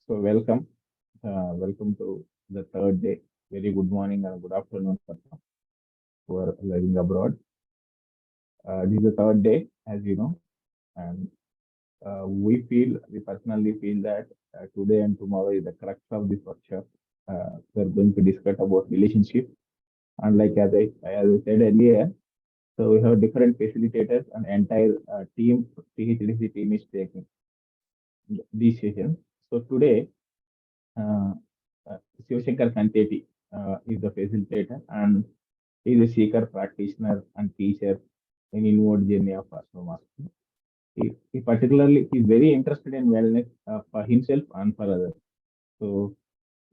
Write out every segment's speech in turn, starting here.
So welcome to the third day. Very good morning and good afternoon for who are living abroad. This is the third day, as you know, and we personally feel that today and tomorrow is the crux of this workshop. We're going to discuss about relationship, and like as I said earlier, so we have different facilitators and entire team, CHDC team is taking these sessions. So today, uh, Shivashankar Santeti is the facilitator and he is a seeker, practitioner, and teacher in inward journey of personal mastery. He particularly is very interested in wellness for himself and for others. So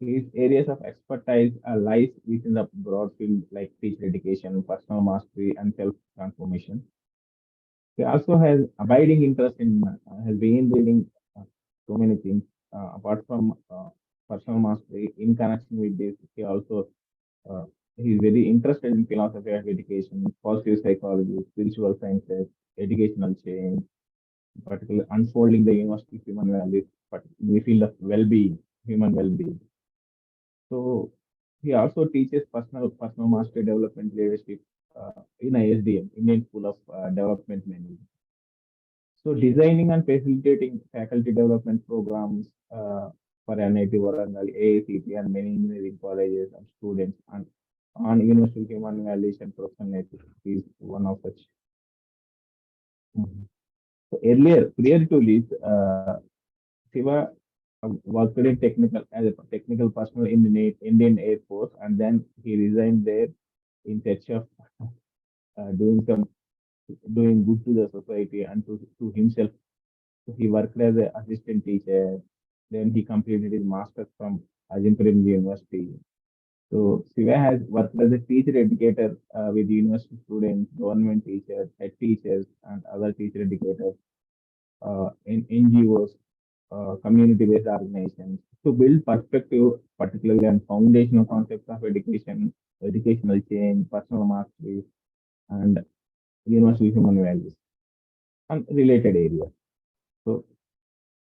his areas of expertise lies within the broad field like teacher education, personal mastery, and self transformation. He also has abiding interest in has been reading so many things apart from personal mastery. In connection with this, uh, he is very interested in philosophy of education, positive psychology, spiritual sciences, educational change, particularly unfolding the universal human values, but in the field of well-being, human well-being. So he also teaches personal mastery development leadership in ISDM, Indian School of Development Management. So designing and facilitating faculty development programs for NIT Warangal, AACT, and many engineering colleges and students and on universal human values and professional ethics is one of such. Mhm. So earlier, prior to this, Shiva worked in technical as a technical personnel in the Indian Air Force, and then he resigned there in search of doing some doing good to the society and to himself. So he worked as an assistant teacher. Then he completed his master's from Ajimpuram University. So Siva has worked as a teacher educator with university students, government teachers, head teachers, and other teacher educators in NGOs, community-based organizations to build perspective, particularly on foundational concepts of education, educational change, personal mastery, and universal human values and related areas. So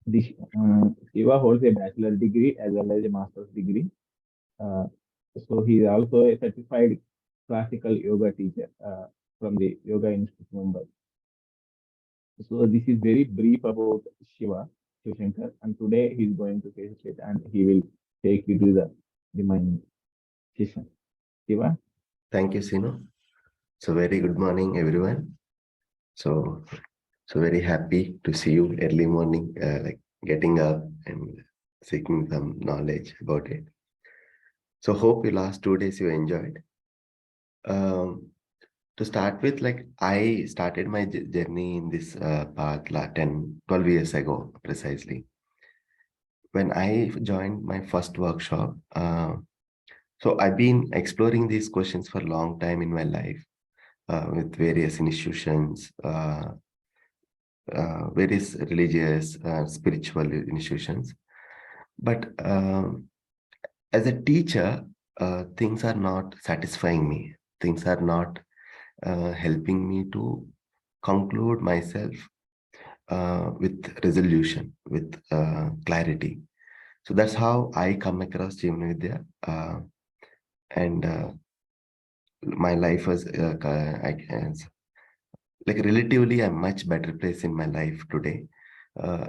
this Shiva holds a bachelor degree as well as a master's degree. Uh, so he is also a certified classical yoga teacher from the Yoga Institute Mumbai. So this is very brief about Shiva Shankar, and today he is going to face it and he will take you to the remaining session. Shiva, Thank you, Sino. So very good morning, everyone. So very happy to see you early morning, like getting up and seeking some knowledge about it. So hope the last 2 days you enjoyed. Um, to start with, like I started my journey in this path 10, 12 years ago, precisely. When I joined my first workshop, so I've been exploring these questions for a long time in my life with various institutions, various religious, spiritual institutions. But as a teacher, things are not satisfying me. Things are not helping me to conclude myself with resolution, with clarity. So that's how I come across Jivana Vidya. And my life was, I can like relatively a much better place in my life today.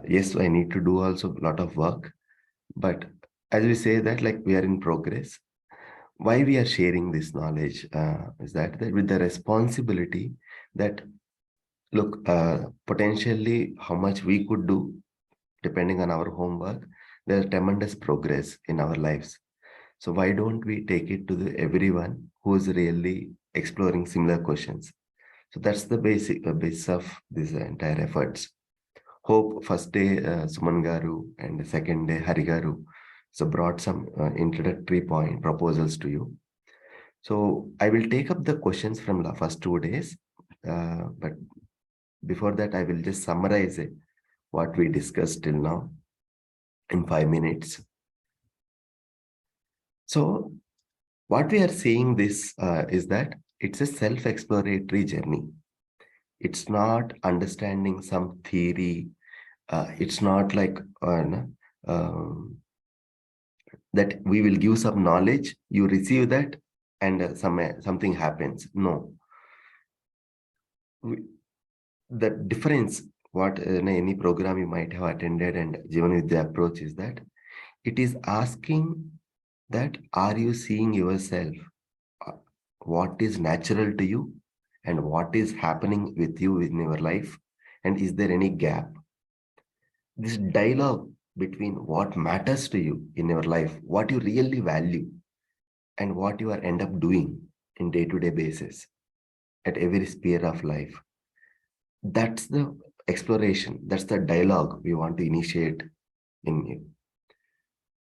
Yes, I need to do also a lot of work, but as we say that like we are in progress. Why we are sharing this knowledge is that with the responsibility that look, potentially how much we could do depending on our homework, there's tremendous progress in our lives. So why don't we take it to everyone who is really exploring similar questions? So that's the base of this entire efforts. Hope first day Suman Garu and the second day Hari Garu so brought some introductory point proposals to you. So I will take up the questions from the first 2 days, but before that I will just summarize it, what we discussed till now in 5 minutes. So what we are seeing this is that it's a self-exploratory journey. It's not understanding some theory. It's not like that we will give some knowledge, you receive that, and something happens. No. The difference, what in any program you might have attended and given with the approach, is that it is asking that, are you seeing yourself, what is natural to you and what is happening with you in your life, and is there any gap? This dialogue between what matters to you in your life, what you really value, and what you are end up doing in day-to-day basis at every sphere of life. That's the exploration, that's the dialogue we want to initiate in you.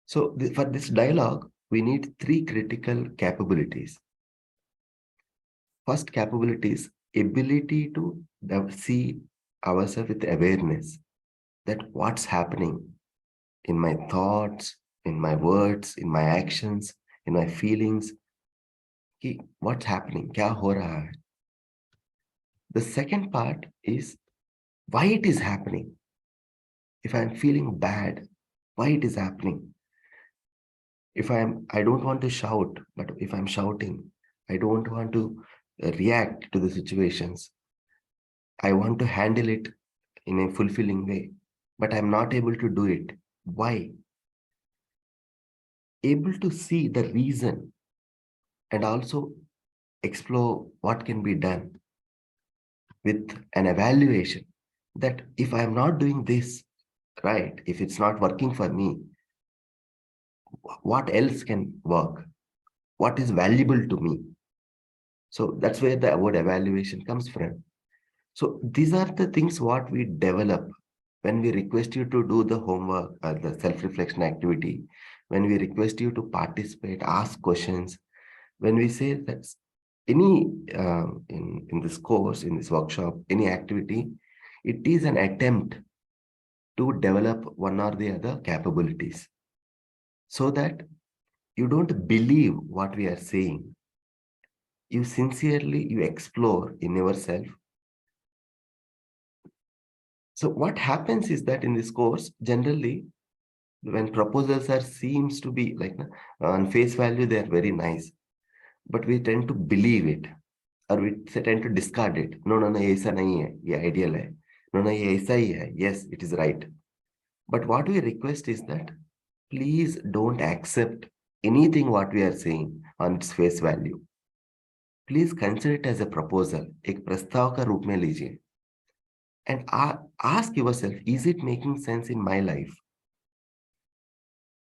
So for this dialogue, we need three critical capabilities. First capability is ability to see ourselves with awareness, that what's happening in my thoughts, in my words, in my actions, in my feelings. What's happening? Kya ho raha hai? The second part is why it is happening. If I'm feeling bad, why it is happening? If I don't want to shout, but if I'm shouting, I don't want to react to the situations. I want to handle it in a fulfilling way, but I'm not able to do it. Why? Able to see the reason and also explore what can be done with an evaluation, that if I'm not doing this right, if it's not working for me, what else can work? What is valuable to me? So that's where the word evaluation comes from. So these are the things what we develop when we request you to do the homework or the self-reflection activity, when we request you to participate, ask questions, when we say that any in this course, in this workshop, any activity, it is an attempt to develop one or the other capabilities, so that you don't believe what we are saying. You sincerely, you explore in yourself. So what happens is that in this course, generally, when proposals are seems to be like on face value, they are very nice, but we tend to believe it, or we tend to discard it. No, aisa nahi hai, ye ideal hai. No, ye aisa hi hai. Yes, it is right. But what we request is that please don't accept anything what we are saying on its face value. Please consider it as a proposal, एक प्रस्ताव का रूप में लीजिए, and ask yourself, is it making sense in my life?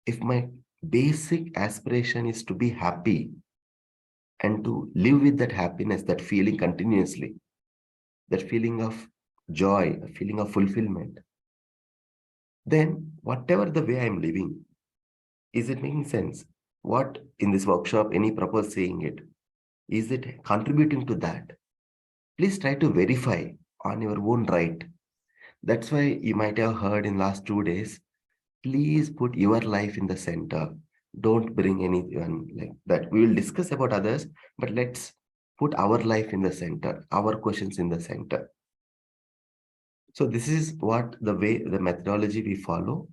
If my basic aspiration is to be happy and to live with that happiness, that feeling continuously, that feeling of joy, a feeling of fulfillment, then whatever the way I'm living, is it making sense? What in this workshop, any purpose saying it, is it contributing to that? Please try to verify on your own right. That's why you might have heard in last 2 days, please put your life in the center. Don't bring anyone like that. We will discuss about others, but let's put our life in the center, our questions in the center. So this is what the way, the methodology we follow.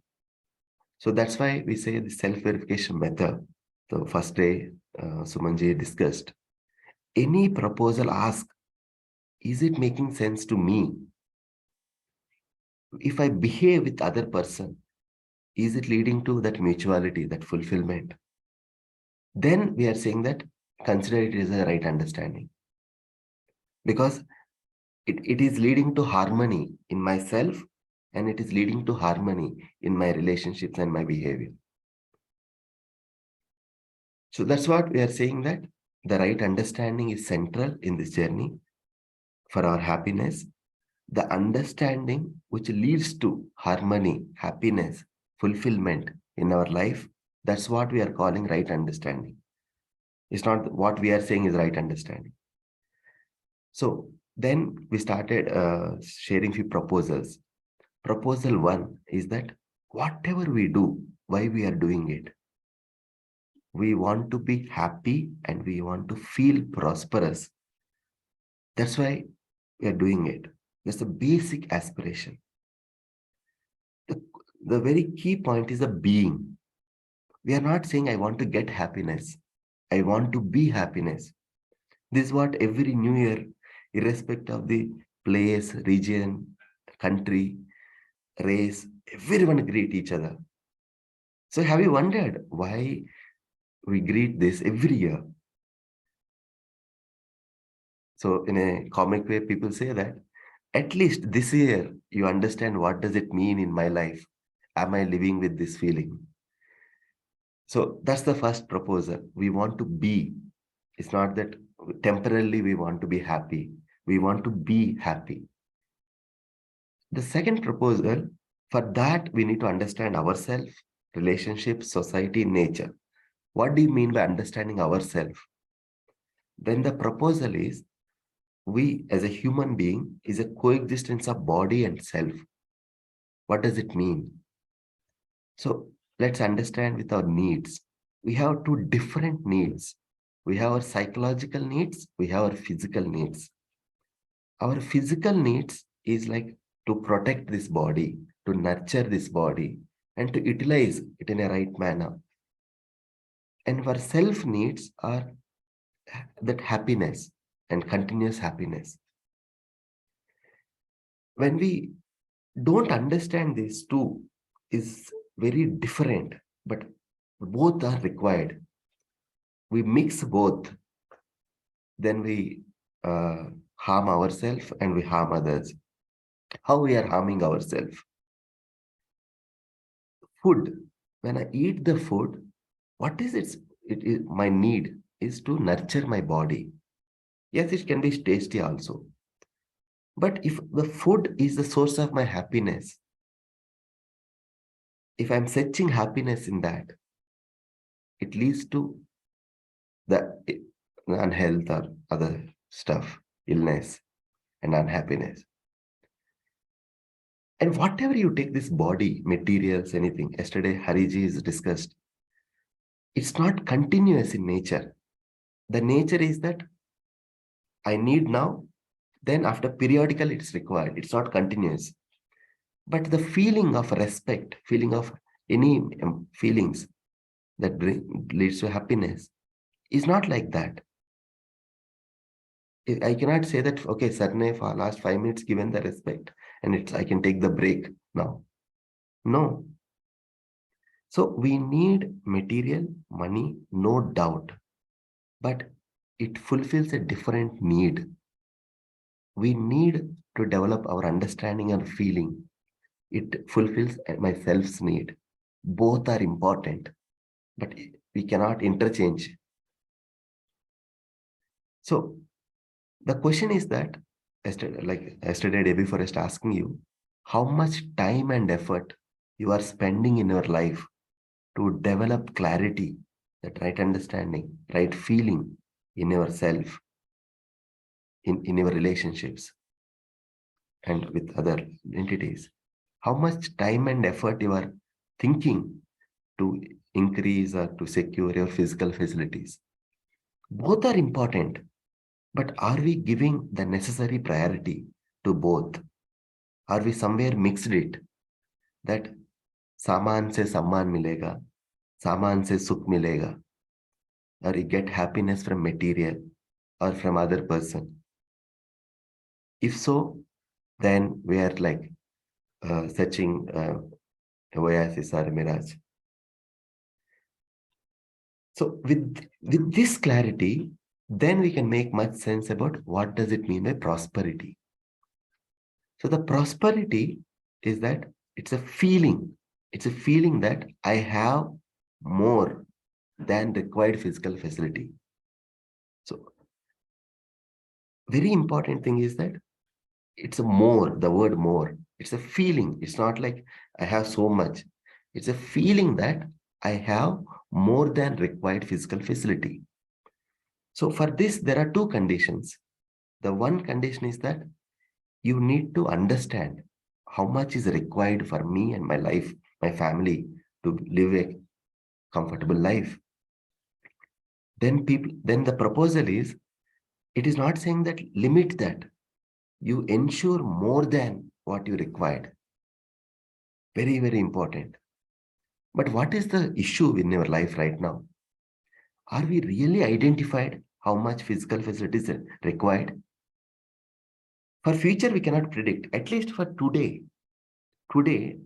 So that's why we say the self-verification method. The first day, Sumanji discussed. Any proposal, ask, is it making sense to me? If I behave with other person, is it leading to that mutuality, that fulfillment? Then we are saying that consider it as a right understanding. Because it is leading to harmony in myself, and it is leading to harmony in my relationships and my behavior. So that's what we are saying, that the right understanding is central in this journey for our happiness. The understanding which leads to harmony, happiness, fulfillment in our life, that's what we are calling right understanding. It's not what we are saying is right understanding. So then we started sharing few proposals. Proposal 1 is that whatever we do, why we are doing it, we want to be happy and we want to feel prosperous. That's why we are doing it. That's the basic aspiration. The very key point is the being. We are not saying, I want to get happiness. I want to be happiness. This is what every New Year, irrespective of the place, region, country, race, everyone greet each other. So have you wondered why we greet this every year? So in a comic way, people say that at least this year, you understand what does it mean in my life? Am I living with this feeling? So that's the first proposal. We want to be. It's not that temporarily we want to be happy. We want to be happy. The second proposal, for that, we need to understand ourselves, relationships, society, nature. What do you mean by understanding ourselves? Then the proposal is, we as a human being is a coexistence of body and self. What does it mean? So let's understand with our needs. We have two different needs. We have our psychological needs, we have our physical needs. Our physical needs is like to protect this body, to nurture this body, and to utilize it in a right manner. And our self needs are that happiness and continuous happiness. When we don't understand these two, is very different, but both are required. We mix both, then we harm ourselves and we harm others. How we are harming ourselves? Food. When I eat the food, what is it? It is my need is to nurture my body. Yes, it can be tasty also. But if the food is the source of my happiness, if I'm searching happiness in that, it leads to the unhealth or other stuff, illness and unhappiness. And whatever you take this body, materials, anything, yesterday Hariji is discussed, it's not continuous in nature. The nature is that I need now, then after periodical it's required. It's not continuous. But the feeling of respect, feeling of any feelings that leads to happiness is not like that. I cannot say that, okay, Sarne, for last 5 minutes given the respect and I can take the break now. No. So we need material, money, no doubt, but it fulfills a different need. We need to develop our understanding and feeling. It fulfills my self's need. Both are important, but we cannot interchange. So the question is that, yesterday, day before, I was asking you, how much time and effort you are spending in your life to develop clarity, that right understanding, right feeling in yourself, in your relationships and with other entities. How much time and effort you are thinking to increase or to secure your physical facilities. Both are important, but are we giving the necessary priority to both? Are we somewhere mixed it? That saman se samman milega, saman se sukh milega, or you get happiness from material or from other person. If so, then we are like searching oasis or mirage. So with this clarity, then we can make much sense about what does it mean by prosperity. So the prosperity is that it's a feeling. It's a feeling that I have more than required physical facility. So very important thing is that it's a more, the word more. It's a feeling. It's not like I have so much. It's a feeling that I have more than required physical facility. So for this, there are two conditions. The one condition is that you need to understand how much is required for me and my life, my family, to live a comfortable life. Then the proposal is, it is not saying that limit that. You ensure more than what you required. Very, very important. But what is the issue in your life right now? Are we really identified how much physical facilities are required? For future, we cannot predict. At least for today, today,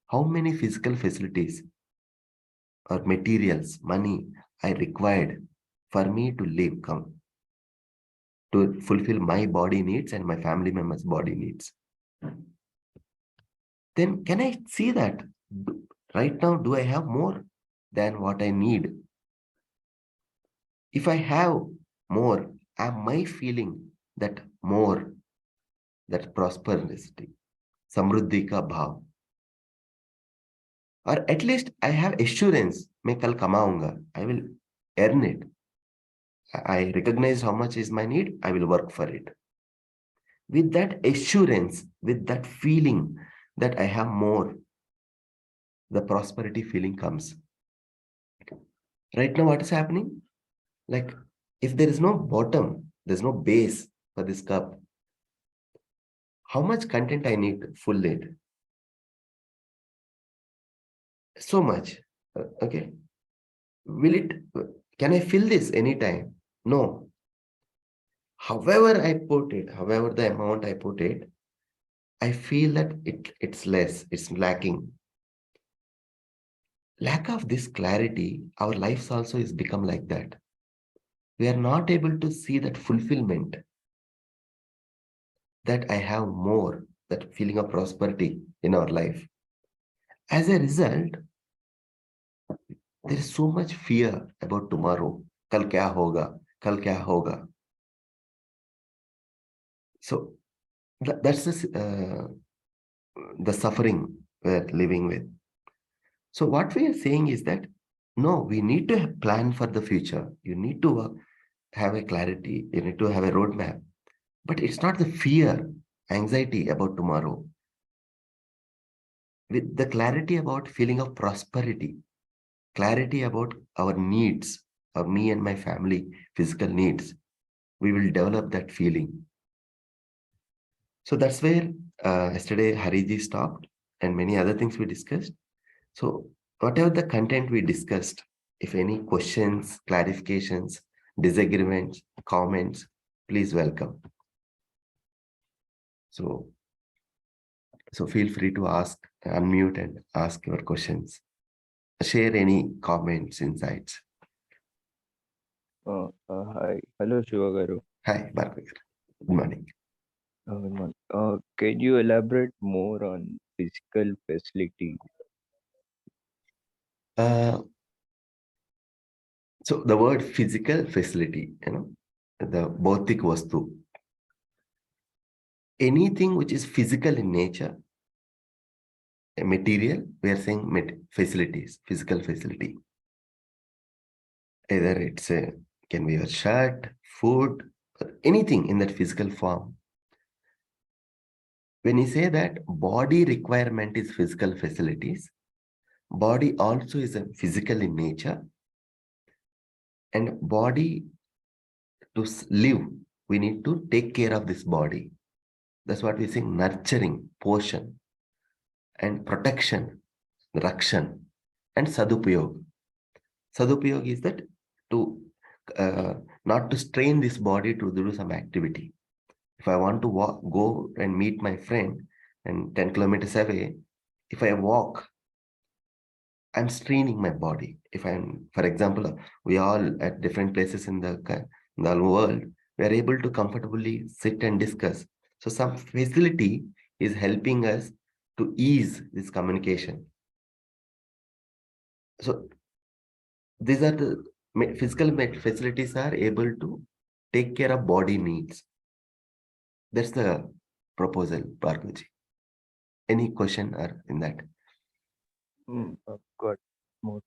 how many physical facilities or materials, money I required for me to live, to fulfill my body needs and my family members' body needs. Then can I see that right now, do I have more than what I need? If I have more, am I feeling that more, that prosperity, samruddhi ka bhav? Or at least I have assurance, मैं कल कमाऊंगा, I will earn it. I recognize how much is my need, I will work for it. With that assurance, with that feeling that I have more, the prosperity feeling comes. Right now, what is happening? Like, if there is no bottom, there's no base for this cup, how much content I need to fill it? So much. Okay. Can I fill this anytime? No. However I put it, however the amount I put it, I feel that it's less, it's lacking. Lack of this clarity, our lives also is become like that. We are not able to see that fulfillment, that I have more, that feeling of prosperity in our life. As a result, there is so much fear about tomorrow. Kal kya hoga? Kal kya hoga? So that's the suffering we're living with. So what we are saying is that, no, we need to plan for the future. You need to have a clarity. You need to have a roadmap. But it's not the fear, anxiety about tomorrow. With the clarity about feeling of prosperity, clarity about our needs, of me and my family, physical needs, we will develop that feeling. So that's where yesterday Hariji stopped and many other things we discussed. So whatever the content we discussed, if any questions, clarifications, disagreements, comments, please welcome. So feel free to ask, unmute and ask your questions. Share any comments, insights. Hi. Hello, Shivagaru. Hi, Bhargav. Good morning. Good morning. Can you elaborate more on physical facility? So the word physical facility, the bhautik vastu, anything which is physical in nature, a material, we are saying facilities, physical facility. Either it's can be your shirt, food, anything in that physical form. When you say that body requirement is physical facilities, body also is a physical in nature, and body to live, we need to take care of this body. That's what we say, nurturing, portion, and protection, rakshan, and sadupayog. Sadupayog is that to not to strain this body to do some activity. If I want to go and meet my friend and 10 kilometers away, if I walk, I'm straining my body. If I'm, for example, we all at different places in the world, we are able to comfortably sit and discuss. So some facility is helping us to ease this communication. So these are the physical facilities are able to take care of body needs. That's the proposal, Bhargavji. Any question or in that? Got more.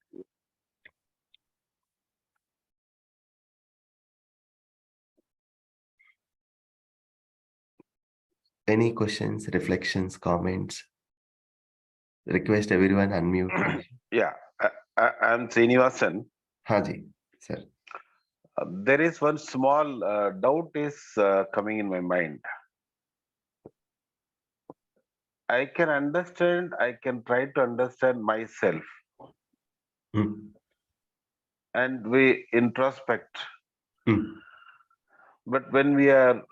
Any questions, reflections, comments? Request everyone unmute. Yeah, I'm Srinivasan. Haji, sir. There is one small doubt is coming in my mind. I can understand, I can try to understand myself, Hmm. and we introspect. Hmm. But when we are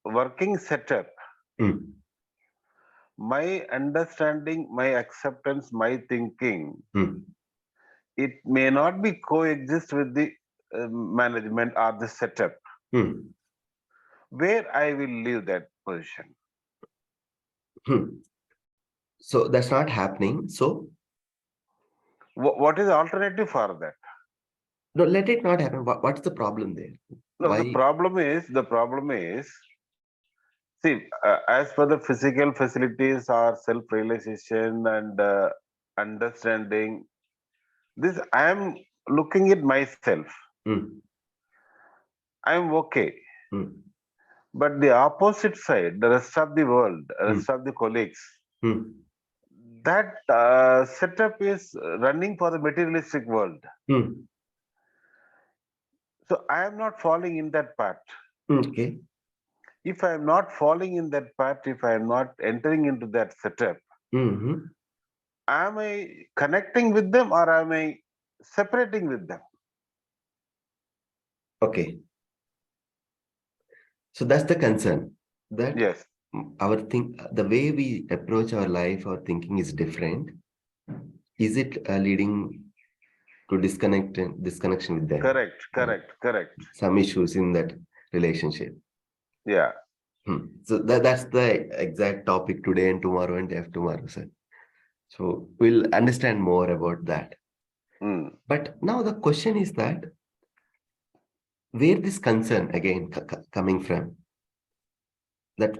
working setup, Hmm. my understanding, my acceptance, my thinking, Hmm. it may not be coexist with the management or the setup Hmm. where I will leave that position. Hmm. So that's not happening. So What is the alternative for that? no, let it not happen. What's the problem there? No, the Why? problem is, see, as per the physical facilities or self-realization and understanding, this I am looking at myself. Hmm. I am okay. Hmm. But the opposite side, the rest of the world, Hmm. rest of the colleagues, Hmm. that setup is running for the materialistic world. Hmm. So I am not falling in that path. Okay. If I am not falling in that path, if I am not entering into that setup, Hmm. am I connecting with them or am I separating with them? Okay. So that's the concern that Yes, the way we approach our life, our thinking is different. Is it leading to disconnection with them? correct. Some issues in that relationship. Yeah. So that's the exact topic today and tomorrow and day after tomorrow, sir. So we'll understand more about that. Hmm. But now the question is that where this concern again coming from? That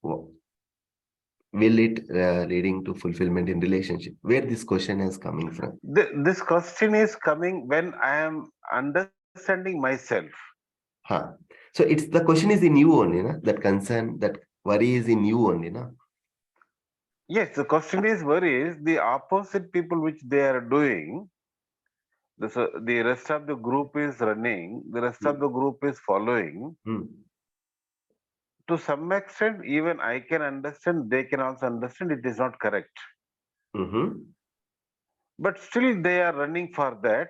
will it leading to fulfillment in relationship? Where this question is coming from? This question is coming when I am understanding myself. Huh. So it's the question is in you only, na? That concern, that worry is in you only, na? Yes, the question is where is the opposite people which they are doing. The rest of the group is running, the rest of the group is following. Hmm. To some extent, even I can understand, they can also understand it is not correct. Mm-hmm. But still they are running for that.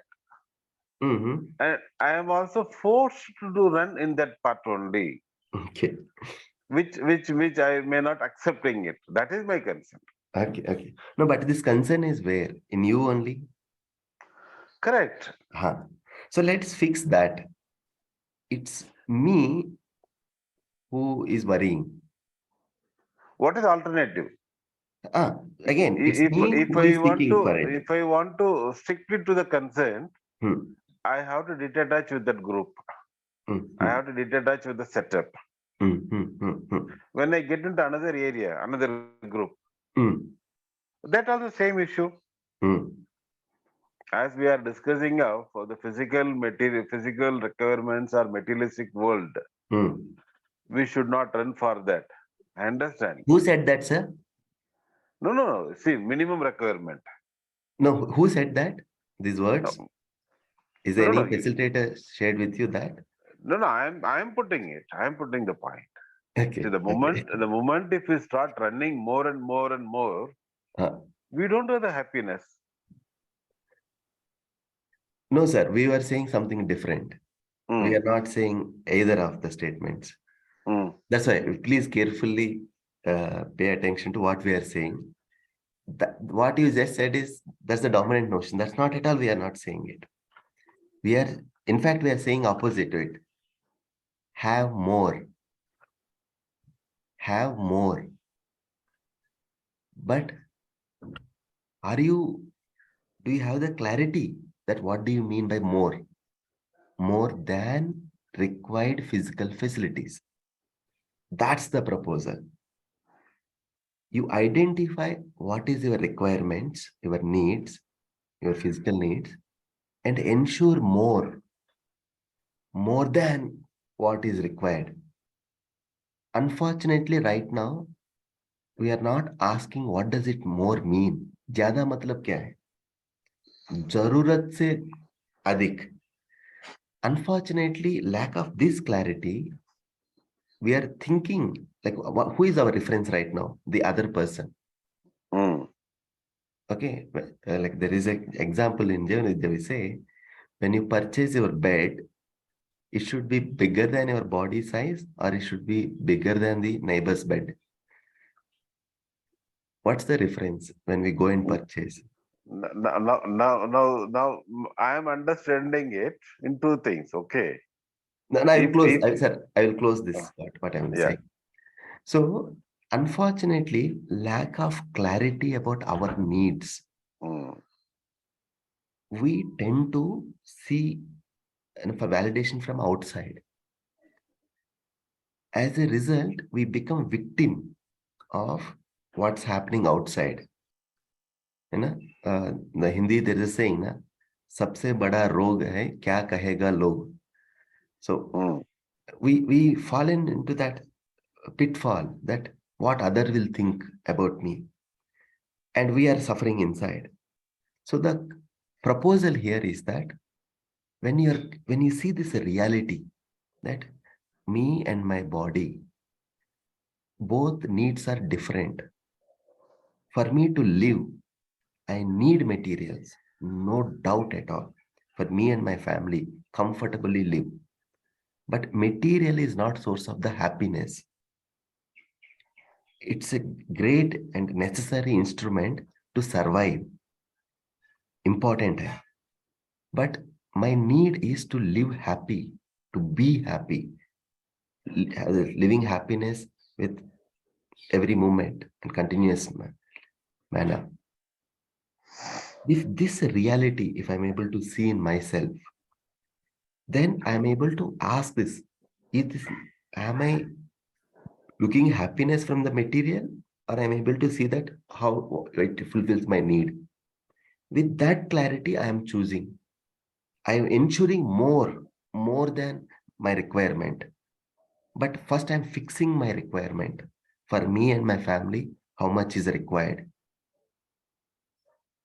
Mm-hmm. And I am also forced to run in that path only, Okay. which I may not accepting it. That is my concern. Okay. No, but this concern is where? In you only? Correct. Huh. So let's fix that. It's me who is worrying. What is the alternative? Again, it's me If who I is want seeking to for it. if I want to strictly to the concern, Hmm. I have to detach with that group. Hmm. I Hmm. have to detach with the setup. Hmm. Hmm. Hmm. Hmm. When I get into another area, another group, Hmm. that also same issue. Hmm. As we are discussing now for the physical requirements or materialistic world, Hmm. we should not run for that. I understand. Who said that, sir? No. See, minimum requirement. No, who said that? These words? No, Is no, any no. facilitator shared with you that? No. I am putting it. I am putting the point. See, Okay. Okay. the moment if we start running more and more, Uh, we don't have the happiness. no, sir. We were saying something different. We Mm, are not saying either of the statements. mm. That's why please carefully pay attention to what we are saying. What you just said is that's the dominant notion. That's not at all. We are not saying it. We are, in fact, we are saying opposite to it. Have more. Have more. But do you have the clarity that what do you mean by more? More than required physical facilities. That's the proposal. You identify what is your requirements, your needs, your physical needs, and ensure more than what is required. Unfortunately, right now, we are not asking what does it more mean. ज्यादा मतलब क्या है? जरूरत से अधिक. Unfortunately, lack of this clarity, we are thinking like who is our reference right now? The other person. Mm. Okay, like there is an example in Germany, they will say, when you purchase your bed, it should be bigger than your body size or it should be bigger than the neighbor's bed. What's the reference when we go and purchase? Now, I am understanding it in two things. Okay. No, I will close. If Sir, I will close this what I am yeah. saying. So, unfortunately, lack of clarity about our needs, Mm. we tend to see for validation from outside. As a result, we become victim of what's happening outside. है ना? The Hindi there is a saying ना, सबसे बड़ा रोग है क्या कहेगा लोग. So we fallen into that pitfall that what other will think about me, and we are suffering inside. So the proposal here is that when you see this reality that me and my body, both needs are different. For me to live, I need materials, no doubt at all. For me and my family, comfortably live. But material is not source of the happiness. It's a great and necessary instrument to survive. Important. But my need is to live happy, to be happy, living happiness with every moment and continuous manner. If this reality, if I'm able to see in myself, then I'm able to ask this, am I looking happiness from the material, or I'm able to see that how it fulfills my need? With that clarity, I am choosing. I am ensuring more than my requirement. But first, I'm fixing my requirement for me and my family, how much is required.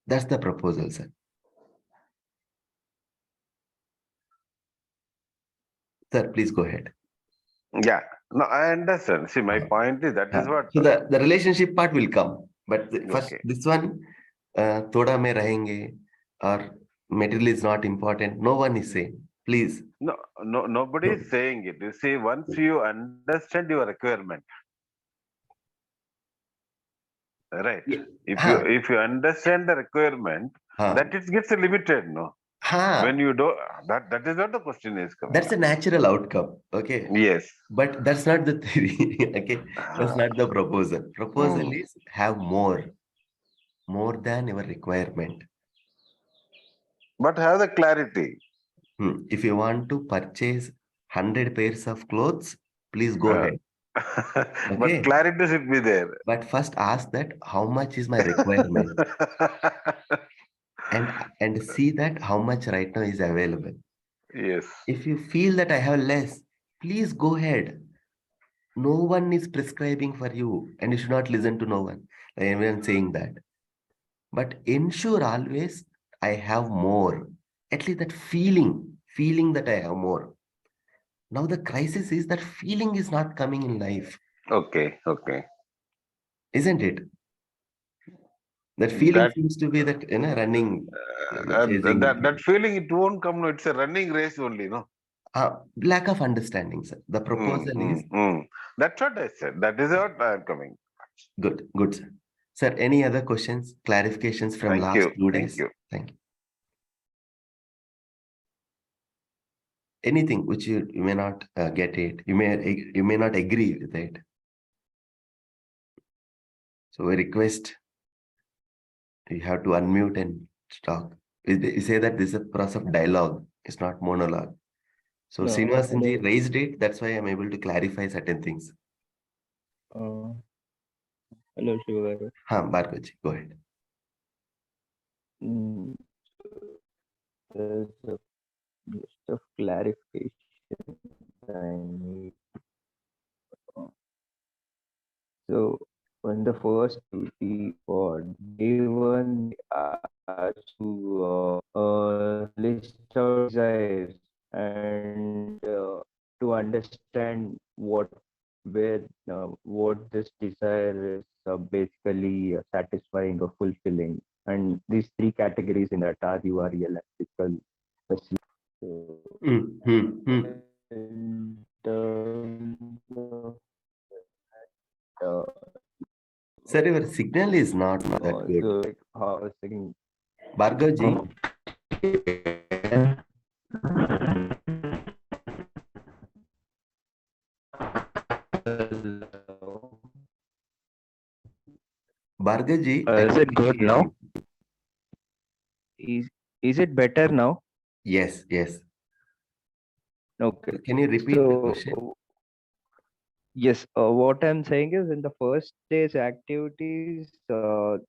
That's the proposal, sir. Sir, please go ahead. Yeah. No, I understand. See, my point is that is what. So the relationship part will come. But first, Okay. this one, thoda mein rahenge, or material is not important. No one is saying, please. No, nobody is saying it. You see, once you understand your requirement, right? Yeah. If you understand the requirement, that it gets limited, no? When you do that is what the question is coming. That's a natural outcome. Okay. Yes. But that's not the theory. Okay. That's not the proposal. Proposal is have more than your requirement. But have the clarity. If you want to purchase 100 pairs of clothes, please go ahead. Okay. But clarity should be there. But first ask that how much is my requirement, and see that how much right now is available. Yes. If you feel that I have less, please go ahead. No one is prescribing for you, and you should not listen to no one. Everyone saying that. But ensure always I have more. At least that feeling that I have more. Now the crisis is that feeling is not coming in life. Okay. Isn't it? That feeling seems to be that running. That feeling, it won't come. No, it's a running race only, no. Lack of understanding, sir. The proposal is that's what I said. That is what I am coming. good, sir. Sir, any other questions, clarifications from Thank last you. 2 days? Thank you. Anything which you may not get it, you may not agree with it. So we request you have to unmute and talk. We say that this is a process of dialogue, it's not monologue. So No, Srinivasanji raised it, that's why I'm able to clarify certain things. Hello, Shiva. Bhargavji, go ahead. There's a list of clarification I need. So when the first duty for day one, asked to list out desires and to understand what where what this desire is basically satisfying or fulfilling. And these three categories in that are you are real, ethical, specific. So, in terms of uh, Sir, your signal is not that good. so like how I was thinking, Bhargavji, Bhargavji, I is it can't good hear now? you. Is is it better now? Yes, yes. Okay. Can you repeat the question? So yes, what I'm saying is in the first day's activities, so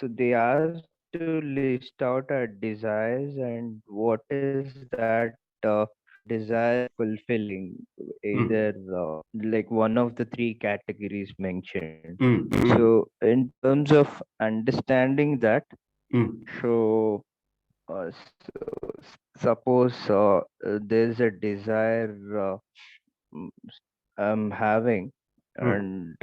they asked to list out our desires and what is that desire fulfilling, either like one of the three categories mentioned. So in terms of understanding that, so suppose there's a desire mm, I'm having, and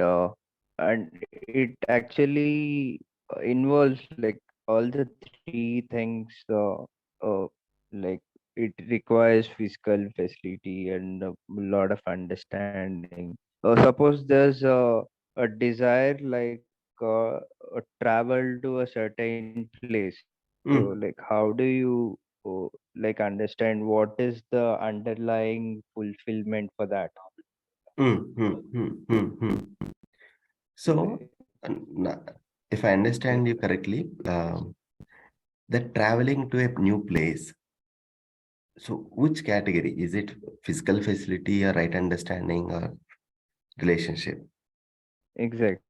it actually involves like all the three things. Like it requires physical facility and a lot of understanding. Suppose there's a desire like travel to a certain place. So like how do you like understand what is the underlying fulfillment for that? So, if I understand you correctly, that traveling to a new place. So, which category is it? Physical facility, or right understanding, or relationship? Exactly.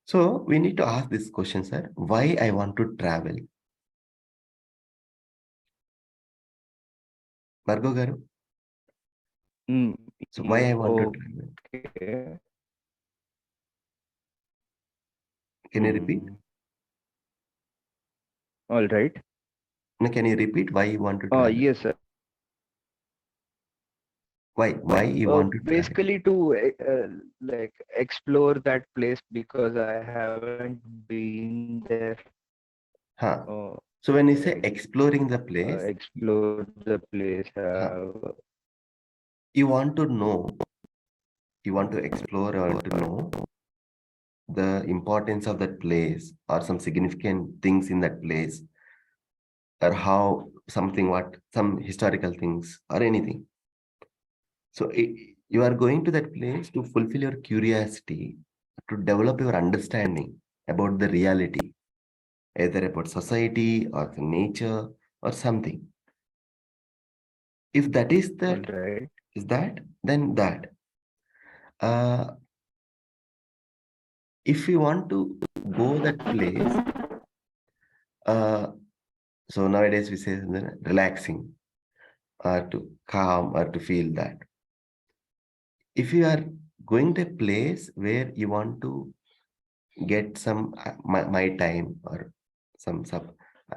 So we need to ask this question, sir. Why I want to travel? Bhargav garu. Mm, So why I want to travel? okay. Can you repeat? All right. No, can you repeat why you want to travel? Yes, sir. Why? Why you want to travel? Basically to like explore that place because I haven't been there. Huh. Uh, So when you say like exploring the place, explore the place. you want to know, you want to explore or to know the importance of that place or some significant things in that place or how something, what some historical things or anything. So you are going to that place to fulfill your curiosity, to develop your understanding about the reality, either about society or the nature or something. If that is all that, right. then that. If you want to go that place, so nowadays we say relaxing or to calm or to feel that. If you are going to a place where you want to get some my time or some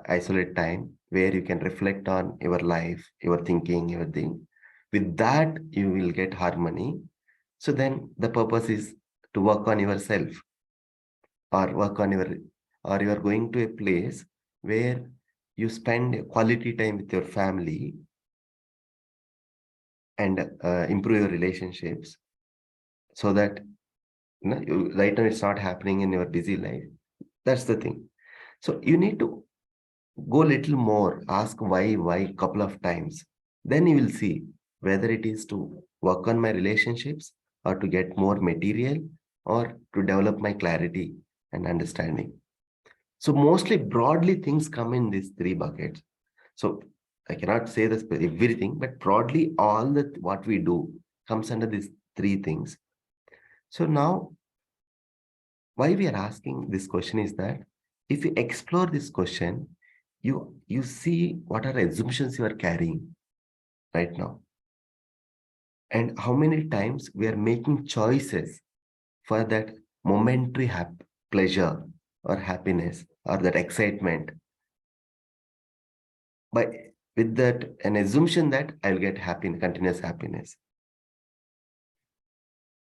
isolate time where you can reflect on your life, your thinking, your thing, with that you will get harmony. So then the purpose is to work on yourself or work on your, or you are going to a place where you spend quality time with your family and improve your relationships, so that right now it's not happening in your busy life. That's the thing. So you need to go little more, ask why couple of times. Then you will see whether it is to work on my relationships or to get more material or to develop my clarity and understanding. So mostly broadly things come in these three buckets. So I cannot say this everything, but broadly all that what we do comes under these three things. So now why we are asking this question is that if you explore this question, you see what are assumptions you are carrying right now, and how many times we are making choices for that momentary pleasure or happiness or that excitement, by with that an assumption that I'll get happy, continuous happiness.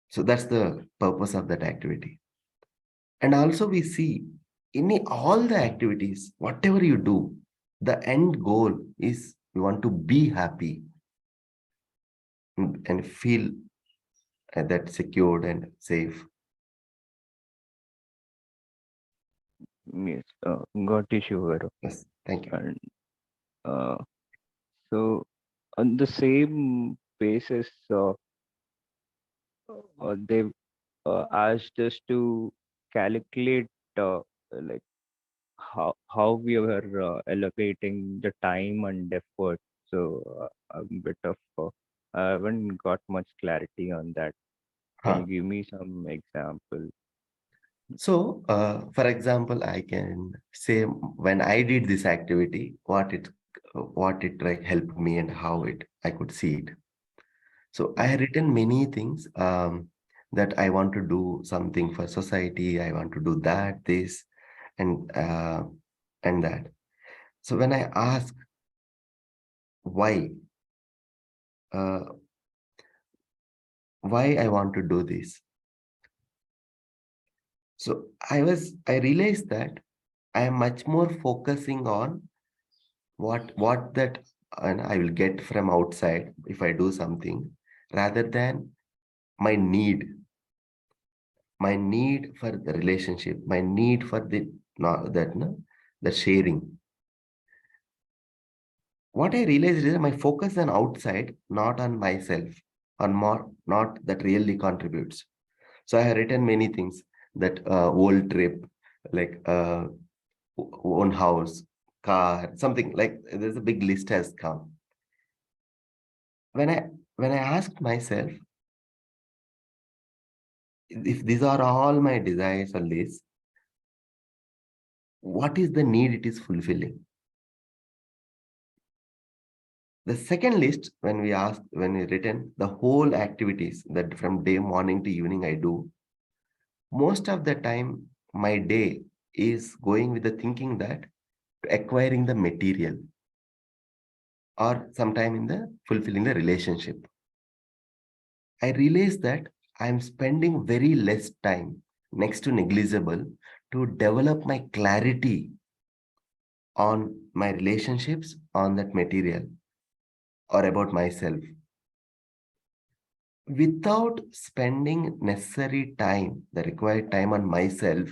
So that's the purpose of that activity. And also we see in all the activities, whatever you do, the end goal is we want to be happy and feel that secured and safe. Yes, got issue, Gaurav. Yes, thank you. And uh, so on the same basis, they've asked us to calculate like how we were allocating the time and effort. So a bit of I haven't got much clarity on that. Can Huh. you give me some example? So, for example, I can say when I did this activity, what it like helped me and how I could see it. So I had written many things that I want to do something for society. I want to do that, this, and that. So when I ask why, uh, why I want to do this, so I realized that I am much more focusing on what that and I will get from outside if I do something, rather than my need, for the relationship, my need for the no, that no, the sharing. What I realized is that my focus on outside, not on myself, on more, not that really contributes. So I have written many things that old trip, like own house, car, something like there's a big list has come. When I asked myself, if these are all my desires or lists, what is the need it is fulfilling? The second list, when we written the whole activities that from day morning to evening I do, most of the time my day is going with the thinking that acquiring the material or sometime in the fulfilling the relationship. I realize that I'm spending very less time, next to negligible, to develop my clarity on my relationships, on that material, or about myself. Without spending necessary time, the required time on myself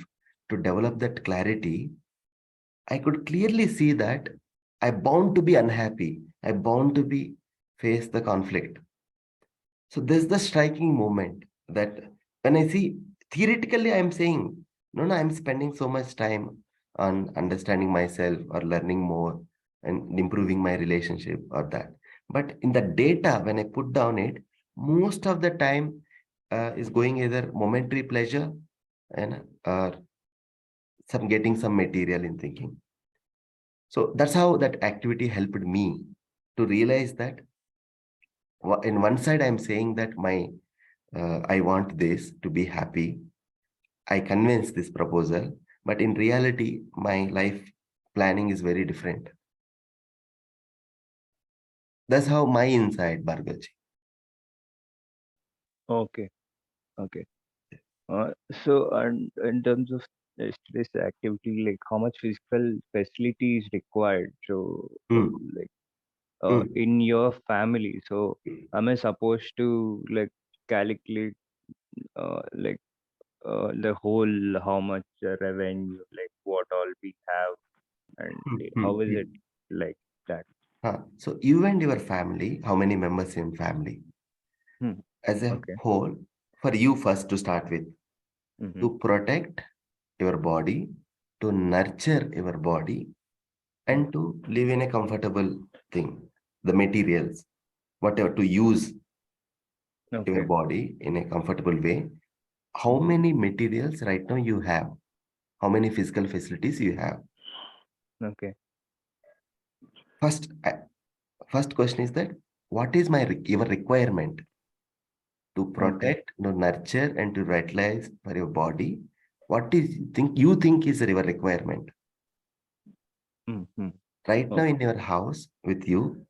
to develop that clarity, I could clearly see that I'm bound to be unhappy. I'm bound to be face the conflict. So there's the striking moment that when I see theoretically, I'm saying, no, I'm spending so much time on understanding myself or learning more and improving my relationship or that. But in the data, when I put down it, most of the time is going either momentary pleasure and or some getting some material in thinking. So that's how that activity helped me to realize that in one side, I'm saying that I want this to be happy. I convince this proposal, but in reality, my life planning is very different. That's how my inside, Bhargavji. Okay, okay. So, and in terms of this activity, like how much physical facility is required? So, Mm, like mm, in your family, so am I supposed to like calculate like the whole how much revenue, like what all we have, and how is it mm. like that? So you and your family, how many members in family? Hmm. As a Okay. whole, for you first to start with, Mm-hmm. to protect your body, to nurture your body, and to live in a comfortable thing, the materials, whatever, to use your Okay. body in a comfortable way. How many materials right now you have? How many physical facilities you have? Okay. First, first question is that what is your requirement to Okay. protect, to nurture, and to vitalize for your body? What is you think is your requirement Mm-hmm. right now Okay. in your house with you?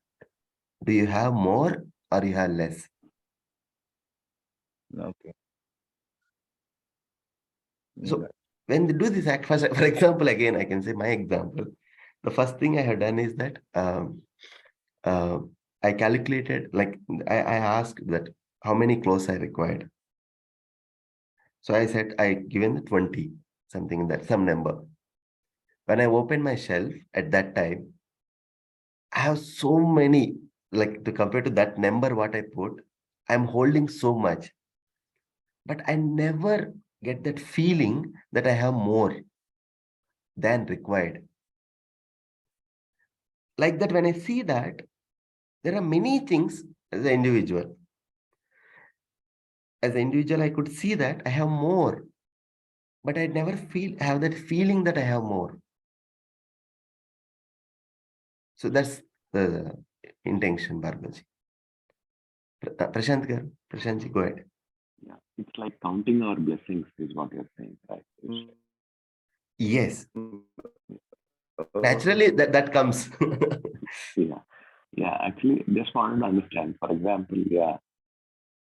Do you have more or you have less? Okay. So when they do this act, first, for example, again, I can say my example. The first thing I have done is that I calculated, like I asked that how many clothes I required. So I said I given the 20, something that some number. When I opened my shelf at that time, I have so many, like to compare to that number what I put, I'm holding so much. But I never get that feeling that I have more than required. Like that, when I see that, there are many things as an individual. As an individual, I could see that I have more, but I never have that feeling that I have more. So that's the intention, Bhargavji. Prashant, go ahead. Yeah, it's like counting our blessings is what you're saying, right? Yes. Naturally, that comes. Yeah. Actually, just wanted to understand. For example,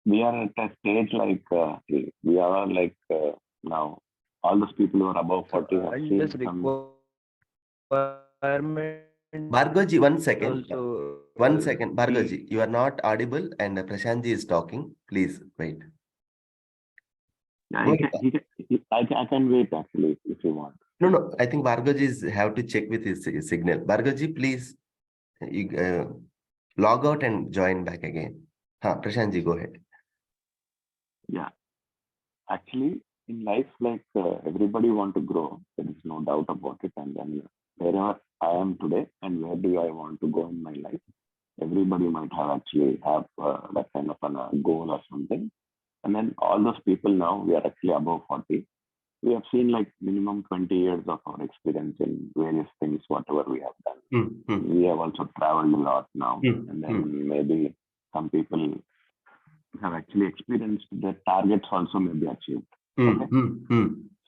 we are at a stage like we are like now all those people who are above 40 have seen this some. requirement Bhargavji, one second. also, 1 second. Bhargavji, you are not audible and Prashantji is talking. Please wait. Yeah, I can wait actually if you want. No. I think Bhargavji have to check with his signal. Bhargavji, please log out and join back again. Prashantji, go ahead. Yeah, actually, in life, like everybody want to grow. There is no doubt about it. And then wherever I am today, and where do I want to go in my life? Everybody might have that kind of a goal or something. And then all those people now, we are actually above 40. We have seen like minimum 20 years of our experience in various things, whatever we have done. We have also traveled a lot now. And then maybe some people have actually experienced their targets also may be achieved. Okay?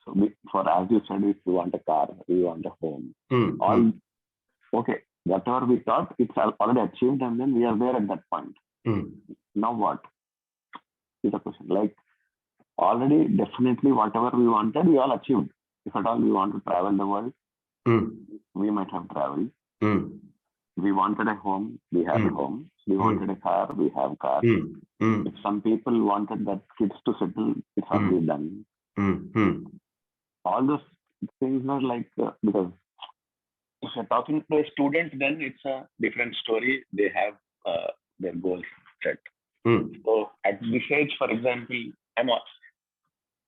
So for as you said, if we want a car, we want a home. Okay, whatever we thought, it's already achieved, and then we are there at that point. Now what? Is the question. Like already, definitely, whatever we wanted, we all achieved. If at all we want to travel the world, we might have traveled. We wanted a home, we have a home. We wanted a car, we have car. If some people wanted that kids to settle, it's already done. All those things are like because if you're talking to a student, then it's a different story. They have their goals set. So at this age, for example,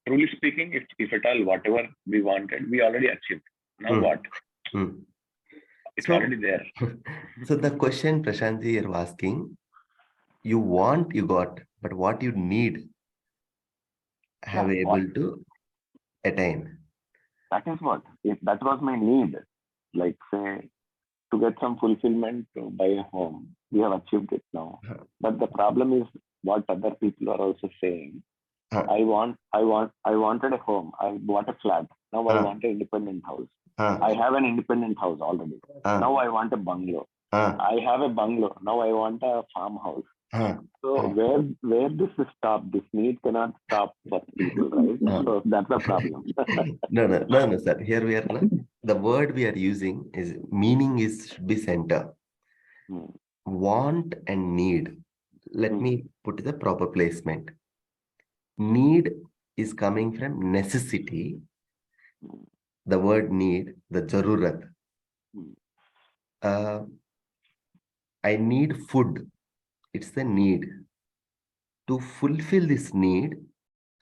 truly speaking, if at all whatever we wanted, we already achieved. Now what? It's already there. So the question Prashantji you're asking, you want, you got, but what you need have able to attain. That is what. If that was my need, like say to get some fulfillment to buy a home, we have achieved it now. But the problem is what other people are also saying. I wanted a home. I bought a flat. Now I want an independent house. I have an independent house already. Now I want a bungalow. I have a bungalow. Now I want a farmhouse. So where does this stop? This need cannot stop for people, right? So that's the problem. No, sir. Here we are. The word we are using is meaning should be center. Want and need. Let me put the proper placement. Need is coming from necessity. The word need, the jarurat. I need food. It's the need. To fulfill this need,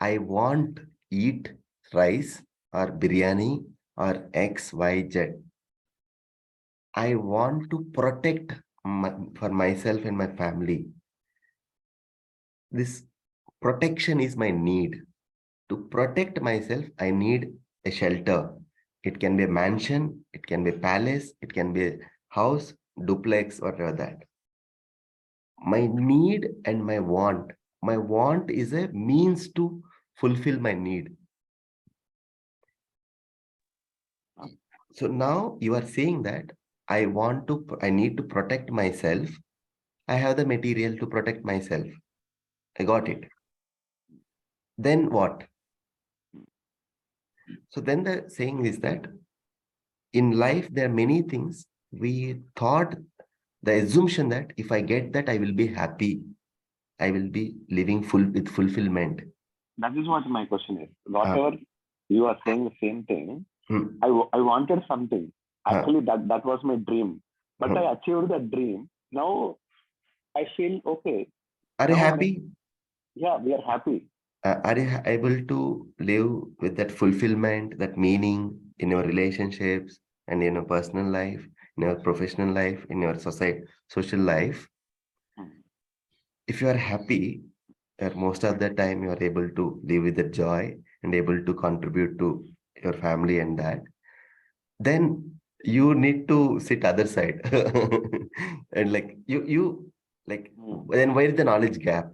I want eat rice or biryani or X, Y, Z. I want to protect for myself and my family. This protection is my need. To protect myself, I need a shelter. It can be a mansion, it can be a palace, it can be a house, duplex, whatever that. My need and my want. My want is a means to fulfill my need. So now you are saying that I need to protect myself. I have the material to protect myself. I got it. Then what? So then the saying is that in life, there are many things we thought, the assumption that if I get that, I will be happy. I will be living with fulfillment. That is what my question is. Whatever you are saying, the same thing. I wanted something. Actually, that was my dream. But I achieved that dream. Now I feel okay. Are you happy? Yeah, we are happy. Are you able to live with that fulfillment, that meaning in your relationships and in your personal life, in your professional life, in your social life? If you are happy, most of the time you are able to live with the joy and able to contribute to your family and that, then you need to sit other side. And like then where is the knowledge gap?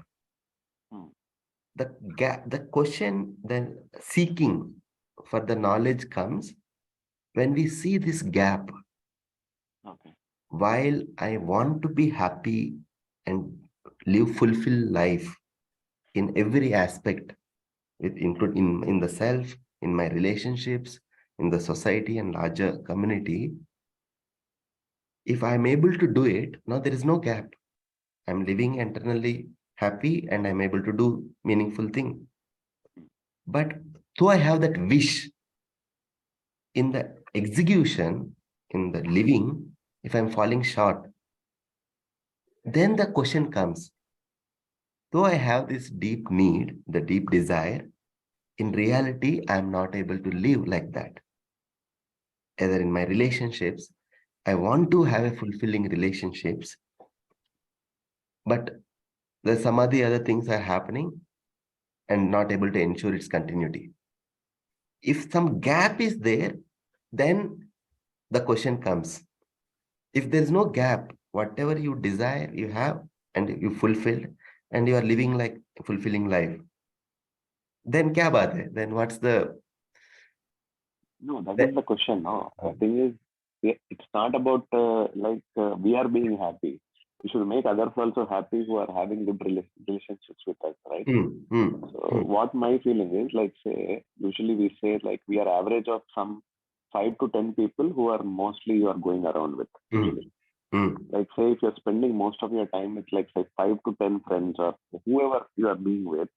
The question, then seeking for the knowledge comes when we see this gap. Okay. While I want to be happy and live fulfilled life in every aspect, in the self, in my relationships, in the society and larger community, if I'm able to do it, now there is no gap. I'm living internally happy and I'm able to do meaningful thing. But though I have that wish, in the execution, in the living, if I'm falling short, then the question comes, though I have this deep need, the deep desire, in reality, I'm not able to live like that. Either in my relationships, I want to have a fulfilling relationships, but there's some other things are happening and not able to ensure its continuity. If some gap is there, then the question comes. If there's no gap, whatever you desire, you have, and you fulfill, and you are living like a fulfilling life, then kya baat hai? Then what's the... No, that is the question. No, the thing is, it's not about we are being happy. We should make others also happy who are having good relationships with us, right? So what my feeling is, like, say, usually we say like we are average of some 5 to 10 people who are mostly you are going around with. Usually. Like, say, if you're spending most of your time with, like, say, 5 to 10 friends or whoever you are being with,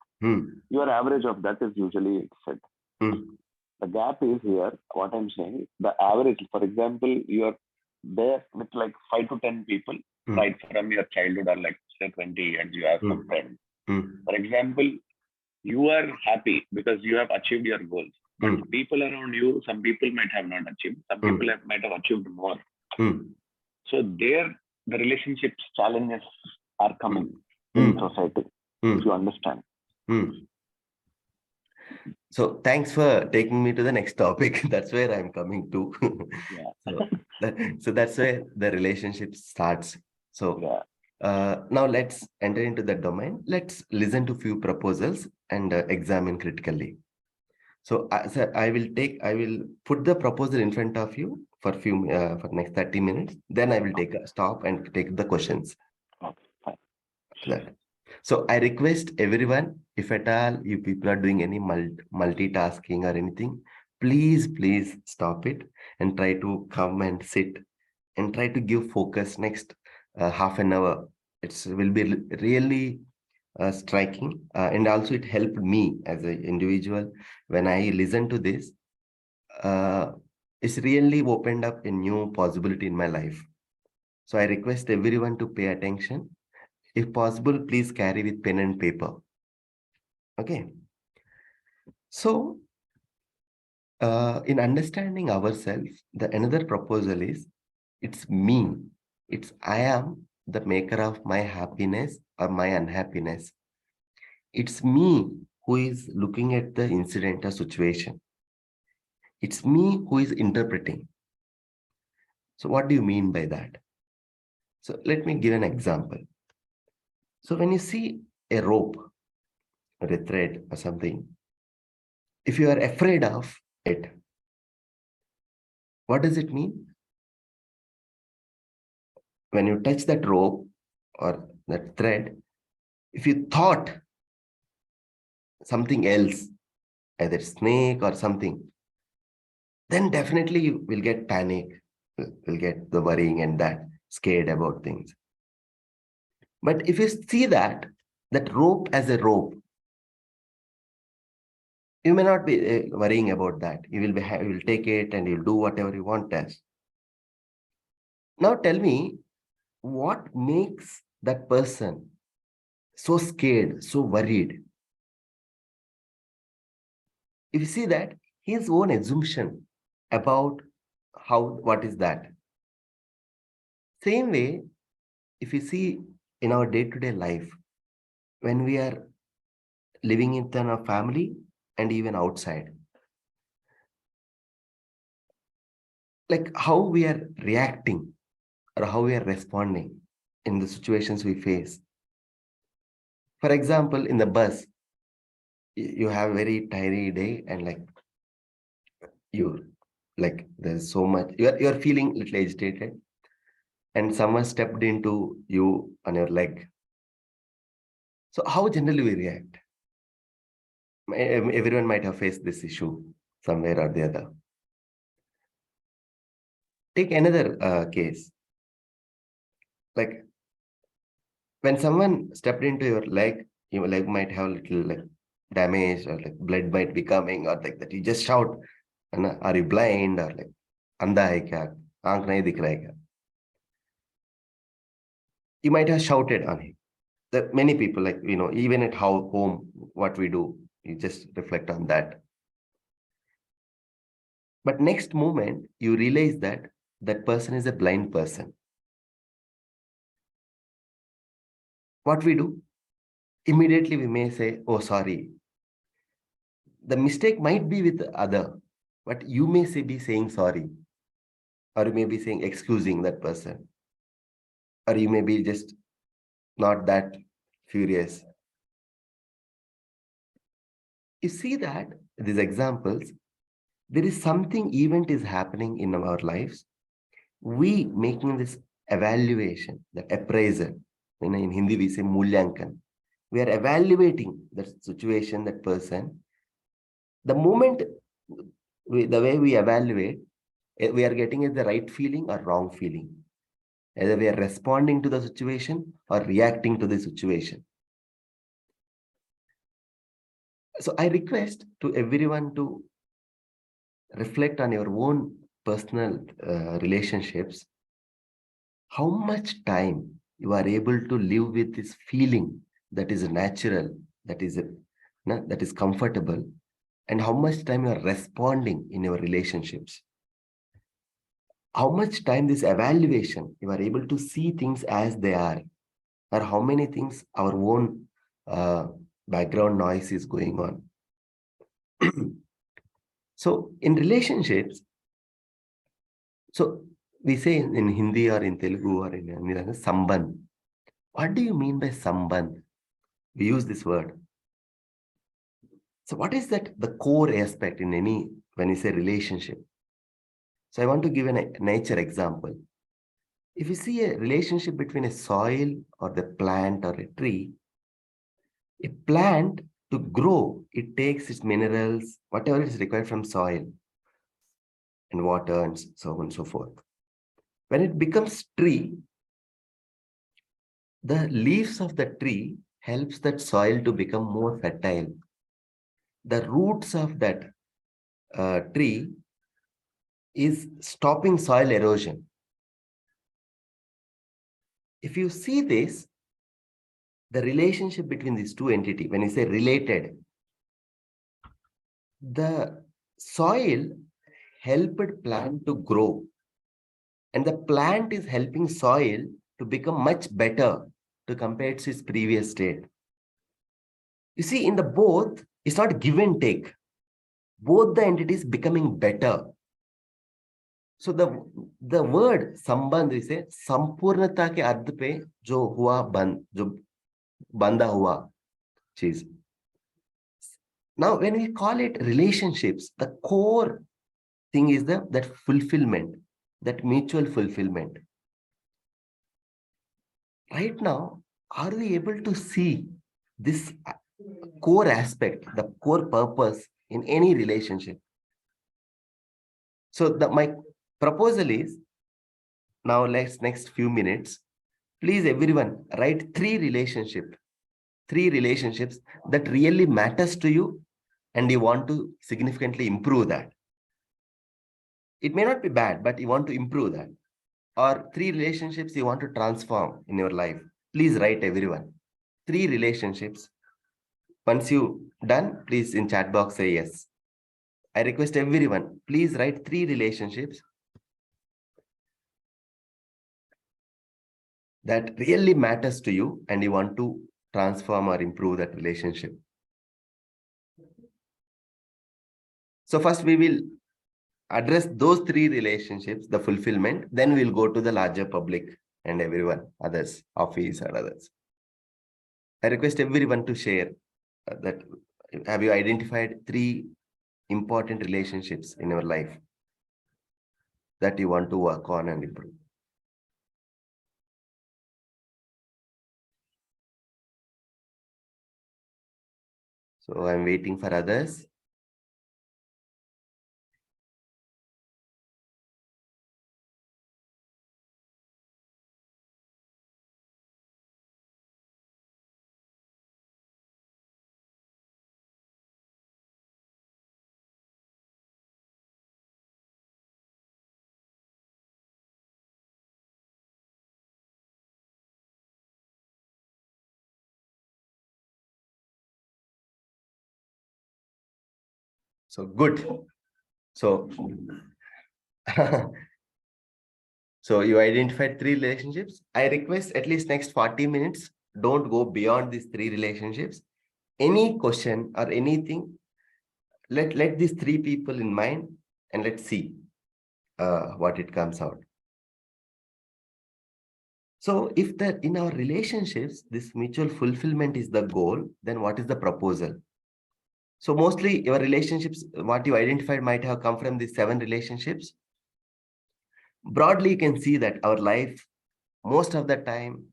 your average of that is usually said. The gap is here, what I'm saying, the average, for example, you are there with like 5 to 10 people, right from your childhood or like say 20 and you have some friends. For example, you are happy because you have achieved your goals. But people around you, some people might have not achieved, some people might have achieved more. So the relationships challenges are coming in society, if you understand. So thanks for taking me to the next topic. That's where I'm coming to. So that's where the relationship starts. So now let's enter into the domain. Let's listen to few proposals and examine critically. So I will put the proposal in front of you for for next 30 minutes. Then I will take a stop and take the questions. Okay, fine. So I request everyone, if at all you people are doing any multitasking or anything, please stop it and try to come and sit and try to give focus next half an hour. It will be really striking, and also it helped me as an individual when I listened to this. It's really opened up a new possibility in my life. So I request everyone to pay attention. If possible, please carry with pen and paper. Okay. So, in understanding ourselves, another proposal is, it's me. It's I am the maker of my happiness or my unhappiness. It's me who is looking at the incident or situation. It's me who is interpreting. So what do you mean by that? So let me give an example. So when you see a rope or a thread or something, if you are afraid of it, what does it mean? When you touch that rope or that thread, if you thought something else, either snake or something, then definitely you will get panic, will get the worrying and that scared about things. But if you see that rope as a rope, you may not be worrying about that. You will take it and you'll do whatever you want as. Now tell me, what makes that person so scared, so worried? If you see that, his own assumption about what is that. Same way, if you see in our day-to-day life, when we are living in our family and even outside, like how we are reacting or how we are responding in the situations we face. For example, in the bus, you have a very tiring day and there's so much, you're feeling a little agitated and someone stepped into you on your leg. So how generally we react? Everyone might have faced this issue somewhere or the other. Take another case. Like when someone stepped into your leg, your leg might have a little damage or blood might be coming or like that. You just shout, are you blind or andha hai kya? Aankh nahi dikh raha hai kya? You might have shouted on him. That many people even at home, what we do, you just reflect on that. But next moment, you realize that that person is a blind person. What we do? Immediately we may say, oh, sorry. The mistake might be with the other, but you may be saying sorry. Or you may be saying, excusing that person. Or you may be just not that furious. You see that, these examples, there is something event is happening in our lives. We making this evaluation, the appraisal. In Hindi we say mulyankan. We are evaluating that situation, that person. The moment, the way we evaluate, we are getting the right feeling or wrong feeling. Either we are responding to the situation or reacting to the situation. So I request to everyone to reflect on your own personal relationships. How much time you are able to live with this feeling that is natural, that is comfortable, and how much time you are responding in your relationships. How much time this evaluation you are able to see things as they are, or how many things our own background noise is going on. So in relationships, so we say in Hindi or in Telugu or in Sambandh. What do you mean by Sambandh? We use this word. So what is that, the core aspect in when you say relationship? So I want to give a nature example. If you see a relationship between a soil or the plant or a tree, a plant to grow, it takes its minerals, whatever is required from soil and water and so on and so forth. When it becomes tree, the leaves of the tree helps that soil to become more fertile. The roots of that tree is stopping soil erosion. If you see this, the relationship between these two entities, when you say related, the soil helped plant to grow, and the plant is helping soil to become much better to compare to its previous state. You see, in the both, it's not give and take. Both the entities becoming better. So the word sambandh is a sampurnata ke arth pe jo hua jo banda hua cheez. Now, when we call it relationships, the core thing is that fulfillment, that mutual fulfillment. Right now, are we able to see this core aspect, the core purpose in any relationship? So my proposal is, now next few minutes, please everyone write three relationships that really matters to you and you want to significantly improve that. It may not be bad, but you want to improve that. Or three relationships you want to transform in your life. Please write everyone. Three relationships. Once you done, please in chat box say yes. I request everyone, please write three relationships that really matters to you and you want to transform or improve that relationship. So first we will address those three relationships, the fulfillment, then we'll go to the larger public and everyone, others, office and others. I request everyone to share that. Have you identified three important relationships in your life that you want to work on and improve? So I'm waiting for others. So good. So, so you identified three relationships. I request at least next 40 minutes, don't go beyond these three relationships. Any question or anything, let these three people in mind and let's see what it comes out. So if that in our relationships, this mutual fulfillment is the goal, then what is the proposal? So mostly your relationships, what you identified might have come from these 7 relationships. Broadly, you can see that our life, most of the time,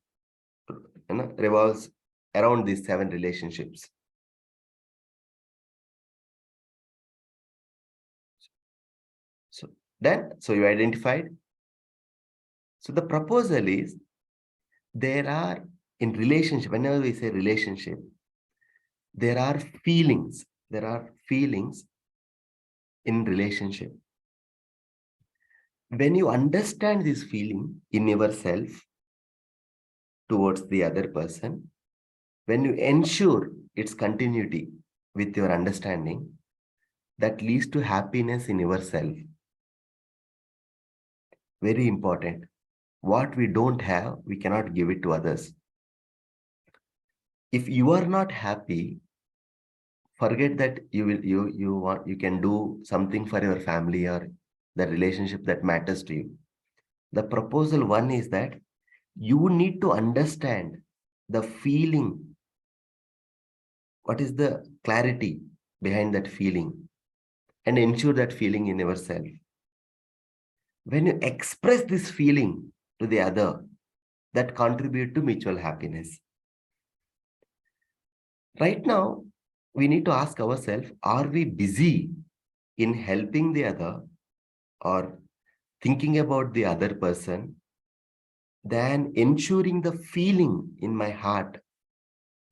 revolves around these 7 relationships. So you identified. So the proposal is, there are in relationship, whenever we say relationship, there are feelings. There are feelings in relationship. When you understand this feeling in yourself towards the other person, when you ensure its continuity with your understanding, that leads to happiness in yourself. Very important. What we don't have, we cannot give it to others. If you are not happy, forget that you can do something for your family or the relationship that matters to you. The proposal one is that you need to understand the feeling. What is the clarity behind that feeling and ensure that feeling in yourself. When you express this feeling to the other, that contribute to mutual happiness. Right now, we need to ask ourselves, are we busy in helping the other or thinking about the other person than ensuring the feeling in my heart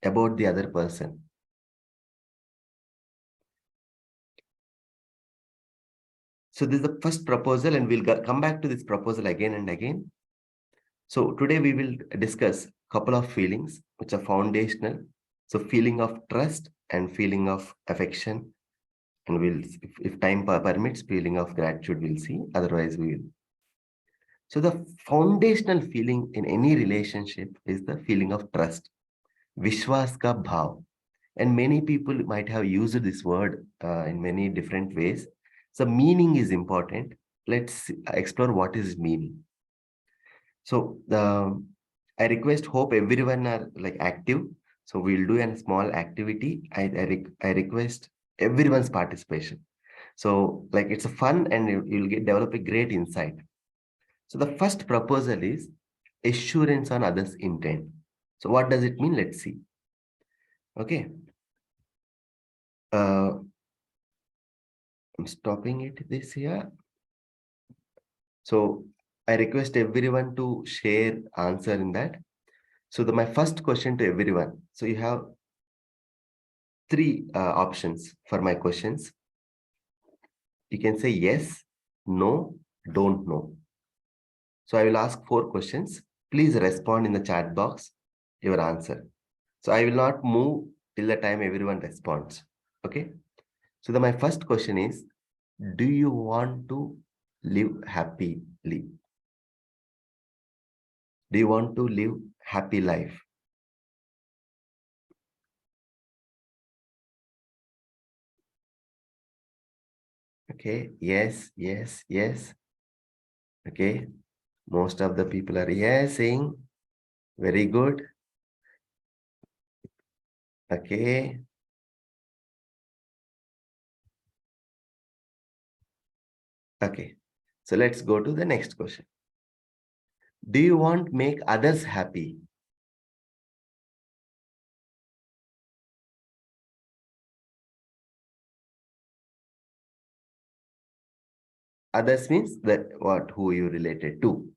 about the other person? So this is the first proposal, and we'll come back to this proposal again and again. So today we will discuss a couple of feelings which are foundational. So feeling of trust and feeling of affection. And we'll, if time permits, feeling of gratitude we'll see. Otherwise we will. So the foundational feeling in any relationship is the feeling of trust. Vishwas ka bhav. And many people might have used this word in many different ways. So meaning is important. Let's explore what is meaning. So I hope everyone are like active. So we'll do a small activity. I request everyone's participation. So like it's a fun and you'll develop a great insight. So the first proposal is assurance on others' intent. So what does it mean? Let's see. Okay. I'm stopping it this here. So I request everyone to share answer in that. So my first question to everyone. So you have three options for my questions. You can say yes, no, don't know. So I will ask 4 questions. Please respond in the chat box your answer. So I will not move till the time everyone responds. Okay. So my first question is, do you want to live happily? Do you want to live happy life? Okay. Yes, yes, yes. Okay. Most of the people are yes saying. Very good. Okay. Okay. So let's go to the next question. Do you want make others happy? Others means that what, who you related to.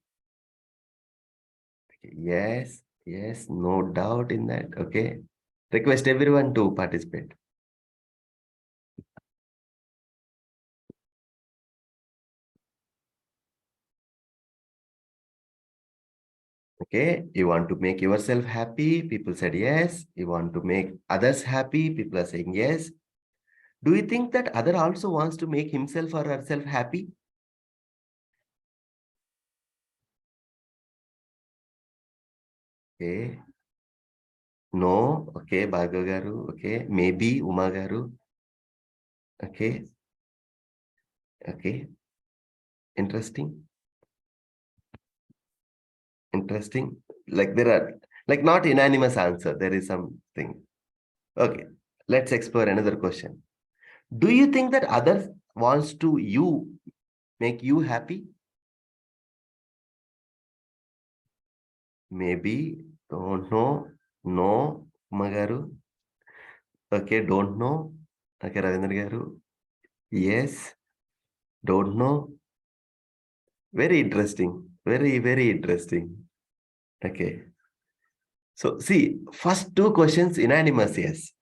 Okay. Yes, yes, no doubt in that. Okay. Request everyone to participate. Okay. You want to make yourself happy? People said yes. You want to make others happy? People are saying yes. Do you think that other also wants to make himself or herself happy? Okay. No. Okay. Bhargav garu. Okay. Maybe Uma garu. Okay. Okay. Interesting. Interesting. Like there are like not unanimous answer. There is something. Okay. Let's explore another question. Do you think that others wants to make you happy? Maybe. Don't know. No. Magaru. Okay. Don't know. Okay. Ravindra garu. Yes. Don't know. Very interesting. Very, very interesting. Okay. So see, first 2 questions unanimous, yes.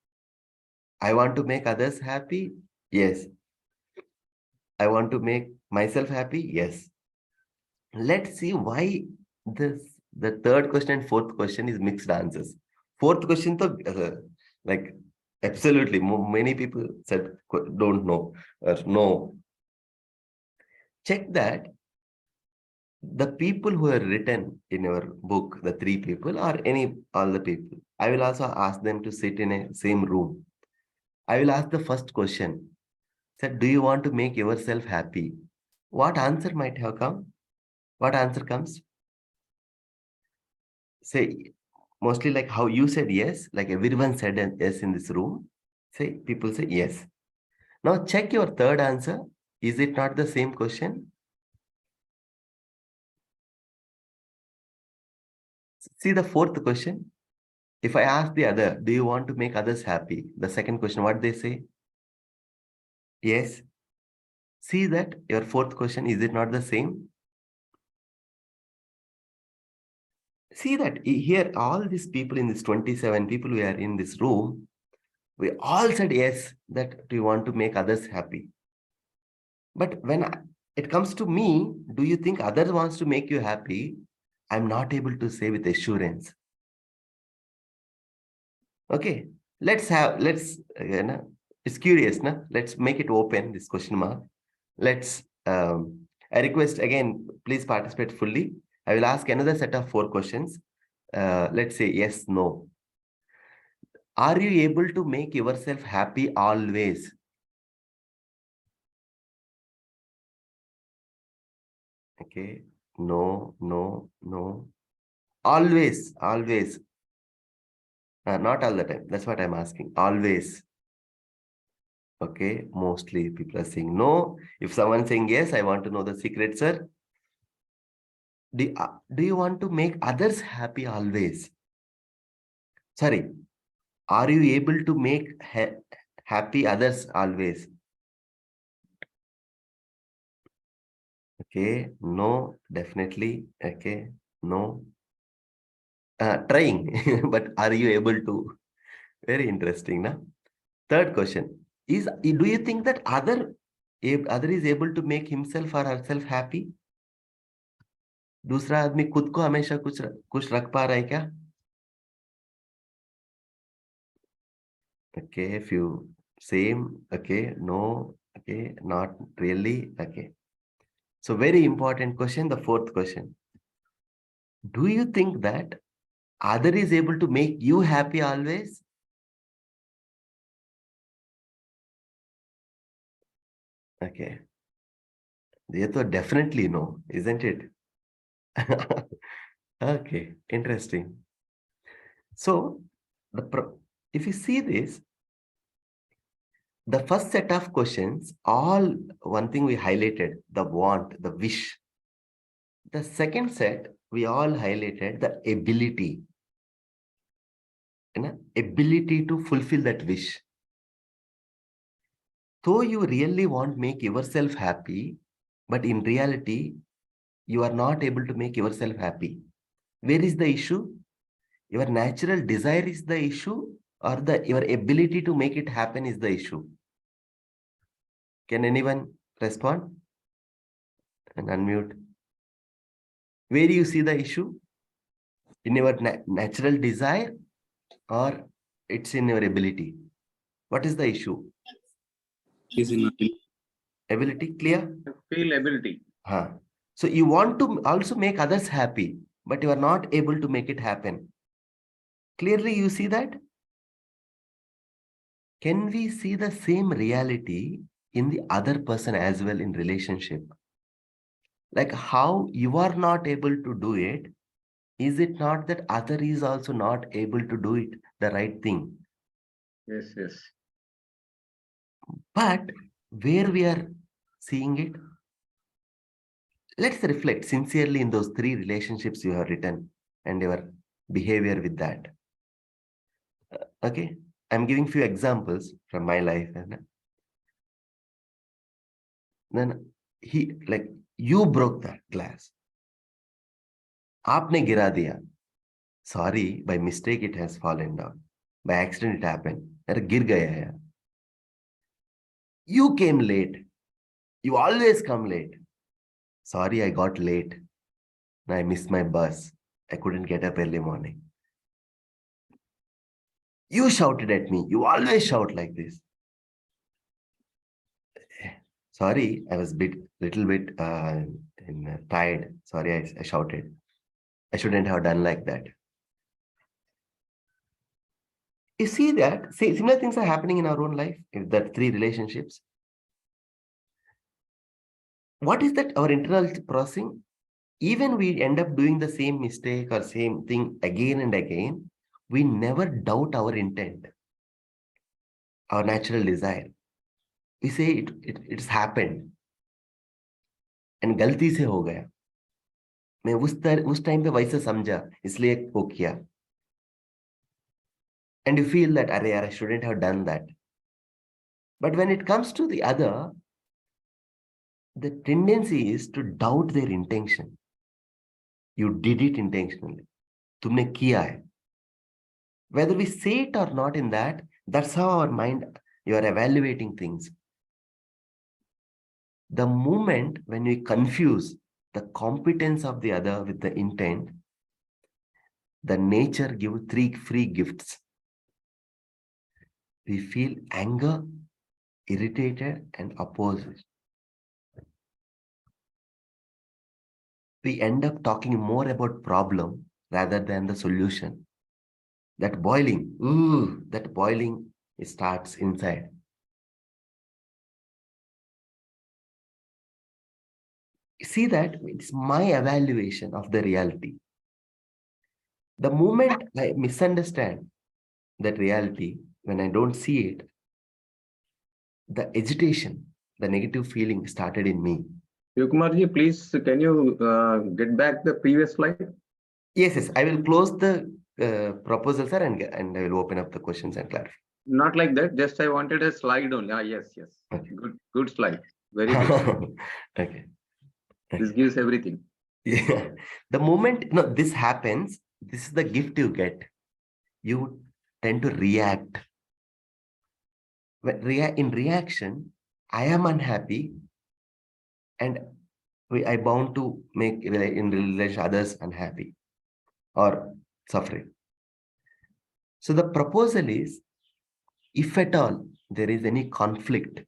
I want to make others happy. Yes. I want to make myself happy. Yes. Let's see why the third question and fourth question is mixed answers. Fourth question, like absolutely many people said don't know or no. Check that the people who are written in your book, the 3 people or all the people, I will also ask them to sit in a same room. I will ask the first question. Said, do you want to make yourself happy? What answer might have come? What answer comes? Say, mostly like how you said yes, like everyone said yes in this room. Say, people say yes. Now check your third answer. Is it not the same question? See the fourth question. If I ask the other, do you want to make others happy? The second question, what they say? Yes. See that your fourth question, is it not the same? See that here, all these people in this 27 people we are in this room, we all said yes, that we want to make others happy. But when it comes to me, do you think others wants to make you happy? I'm not able to say with assurance. Okay, let's, it's curious, na? Let's make it open, this question mark. Let's, I request again, please participate fully. I will ask another set of 4 questions. Let's say yes, no. Are you able to make yourself happy always? Okay, no, no, no. Always, always. Not all the time. That's what I'm asking. Always. Okay, mostly people are saying no. If someone's saying yes, I want to know the secret, sir. Do you want to make others happy always? Sorry, are you able to make happy others always? Okay, no, definitely. Okay, no. Trying, but are you able to? Very interesting, na? Third question is: do you think that other is able to make himself or herself happy? दूसरा आदमी खुद को हमेशा कुछ रख पा रहा है क्या? Okay, few same. Okay, no. Okay, not really. Okay. So very important question. The fourth question: do you think that other is able to make you happy always? Okay. ये तो definitely no, isn't it? Okay, interesting. So, if you see this, the first set of questions, all one thing we highlighted, the want, the wish. The second set, we all highlighted the ability. Ability to fulfill that wish. Though you really want to make yourself happy, but in reality, you are not able to make yourself happy. Where is the issue? Your natural desire is the issue, or your ability to make it happen is the issue? Can anyone respond? And unmute. Where do you see the issue? In your natural desire, or it's in your ability? What is the issue? Is in Ability, clear? feel ability. So you want to also make others happy, but you are not able to make it happen. Clearly, you see that? Can we see the same reality in the other person as well in relationship? Like how you are not able to do it, is it not that other is also not able to do it, the right thing? Yes, yes. But where we are seeing it, let's reflect sincerely in those 3 relationships you have written and your behavior with that. Okay, I'm giving few examples from my life. Then you broke that glass. Aapne gira diya. Sorry, by mistake it has fallen down. By accident it happened. Gir gaya hai. You came late. You always come late. Sorry, I got late. I missed my bus. I couldn't get up early morning. You shouted at me. You always shout like this. Sorry, I was little bit tired. Sorry, I shouted. I shouldn't have done like that. You see that? See, similar things are happening in our own life. If that 3 relationships. What is that? Our internal processing. Even we end up doing the same mistake or same thing again and again, we never doubt our intent, our natural desire. We say it's happened. And गलती से हो गया. मैं उस time पे वैसे समझा, इसलिए वो किया. And you feel that, I shouldn't have done that. But when it comes to the other, the tendency is to doubt their intention. You did it intentionally. तुमने किया है. Whether we say it or not in that, that's how our mind, you are evaluating things. The moment when we confuse the competence of the other with the intent, the nature gives 3 free gifts. We feel anger, irritated, and opposed. We end up talking more about problem rather than the solution. That boiling, it starts inside. See that it's my evaluation of the reality. The moment I misunderstand that reality, when I don't see it, the agitation, the negative feeling started in me. Yukumarji, please, can you get back the previous slide? Yes, I will close the proposal, sir, and I will open up the questions and clarify. Not like that. Just I wanted a slide only. Yes. Okay. Good slide. Very good. Okay. This gives everything. Yeah. The moment this happens, this is the gift you get. You tend to react. In reaction, I am unhappy, and I bound to make in relation others unhappy or suffering. So the proposal is, if at all there is any conflict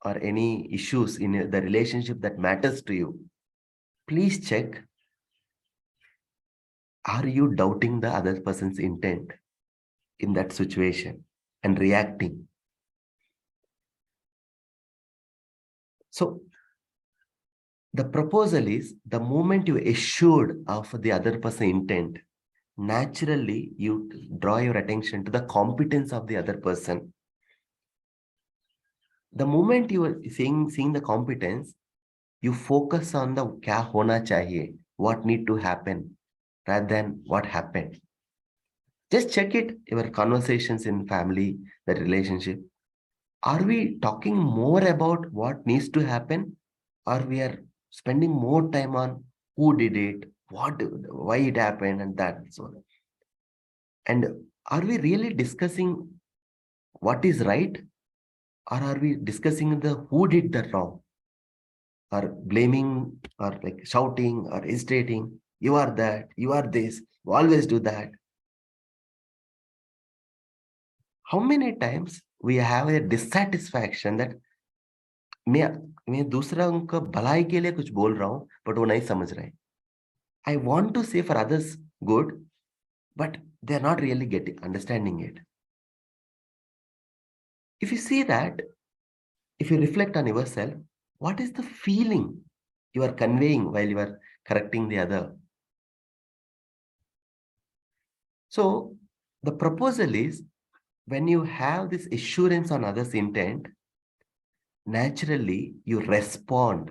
or any issues in the relationship that matters to you, please check, are you doubting the other person's intent in that situation and reacting? So the proposal is, the moment you assured of the other person's intent, naturally you draw your attention to the competence of the other person. The moment you are seeing the competence, you focus on the kya hona chahiye, what need to happen, rather than what happened. Just check it, your conversations in family, the relationship. Are we talking more about what needs to happen, or we are spending more time on who did it, why it happened, and that so on? And are we really discussing what is right, or are we discussing the who did the wrong, or blaming, or like shouting or hesitating, you are that, you are this, you always do that? How many times we have a dissatisfaction that मैं दूसरा उनका भलाई के लिए कुछ बोल रहा हूं, but वो नहीं समझ रहे. I want to say for others good, but they are not really understanding it. If you see that, if you reflect on yourself, what is the feeling you are conveying while you are correcting the other? So the proposal is, when you have this assurance on others' intent, naturally you respond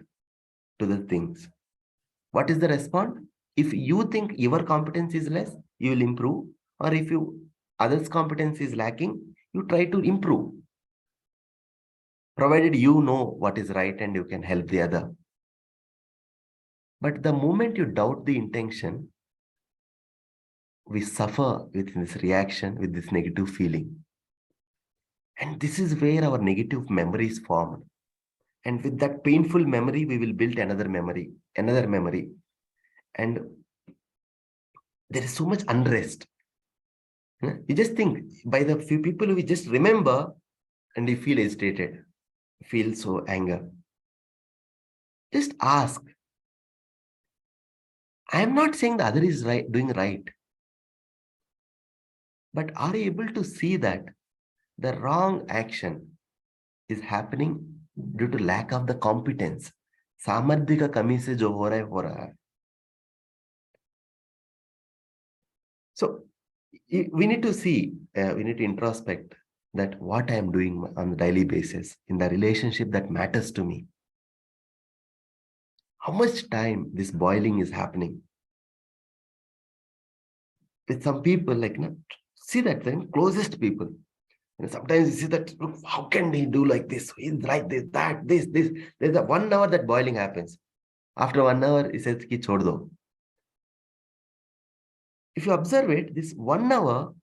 to the things. What is the response? If you think your competence is less, you will improve. Or if others' competence is lacking, you try to improve, provided you know what is right and you can help the other. But the moment you doubt the intention, we suffer with this reaction, with this negative feeling. And this is where our negative memory is formed. And with that painful memory, we will build another memory. And there is so much unrest. You just think, by the few people we just remember, and you feel agitated, feel so anger. Just ask. I am not saying the other is right, doing right. But are you able to see that the wrong action is happening due to lack of the competence? सामर्थ्य का कमी से जो हो रहा है. So we need to see, we need to introspect that what I am doing on a daily basis in the relationship that matters to me. How much time this boiling is happening? With some people, like, see that thing, closest people. And sometimes you see that, look, how can he do like this? He's like this, that, this. There's a 1 hour that boiling happens. After 1 hour, he says, ki chhod do. If you observe it, this 1 hour,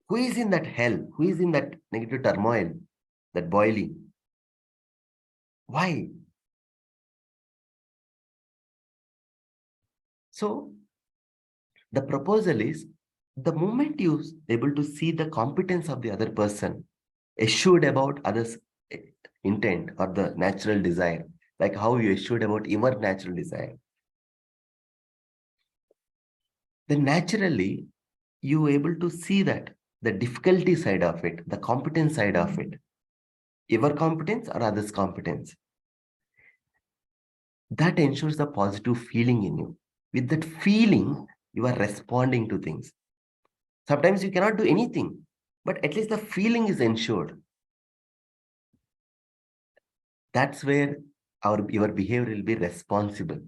who is in that hell? Who is in that negative turmoil, that boiling? Why? So the proposal is, the moment you able to see the competence of the other person, assured about others' intent or the natural desire, like how you assured about your natural desire, then naturally you able to see that the difficulty side of it, the competence side of it, your competence or others' competence. That ensures the positive feeling in you. With that feeling, you are responding to things. Sometimes you cannot do anything, but at least the feeling is ensured. That's where your behavior will be responsible.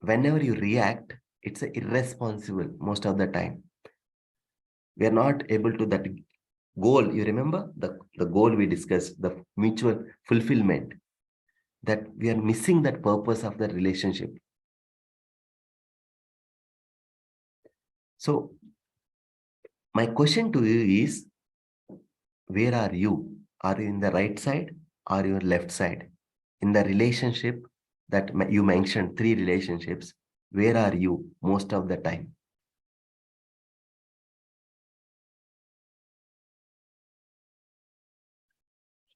Whenever you react, it's irresponsible most of the time. We are not able to that goal. You remember the goal we discussed, the mutual fulfillment. that we are missing that purpose of the relationship. So my question to you is, where are you? Are you in the right side or your left side? In the relationship that you mentioned, 3 relationships, where are you most of the time?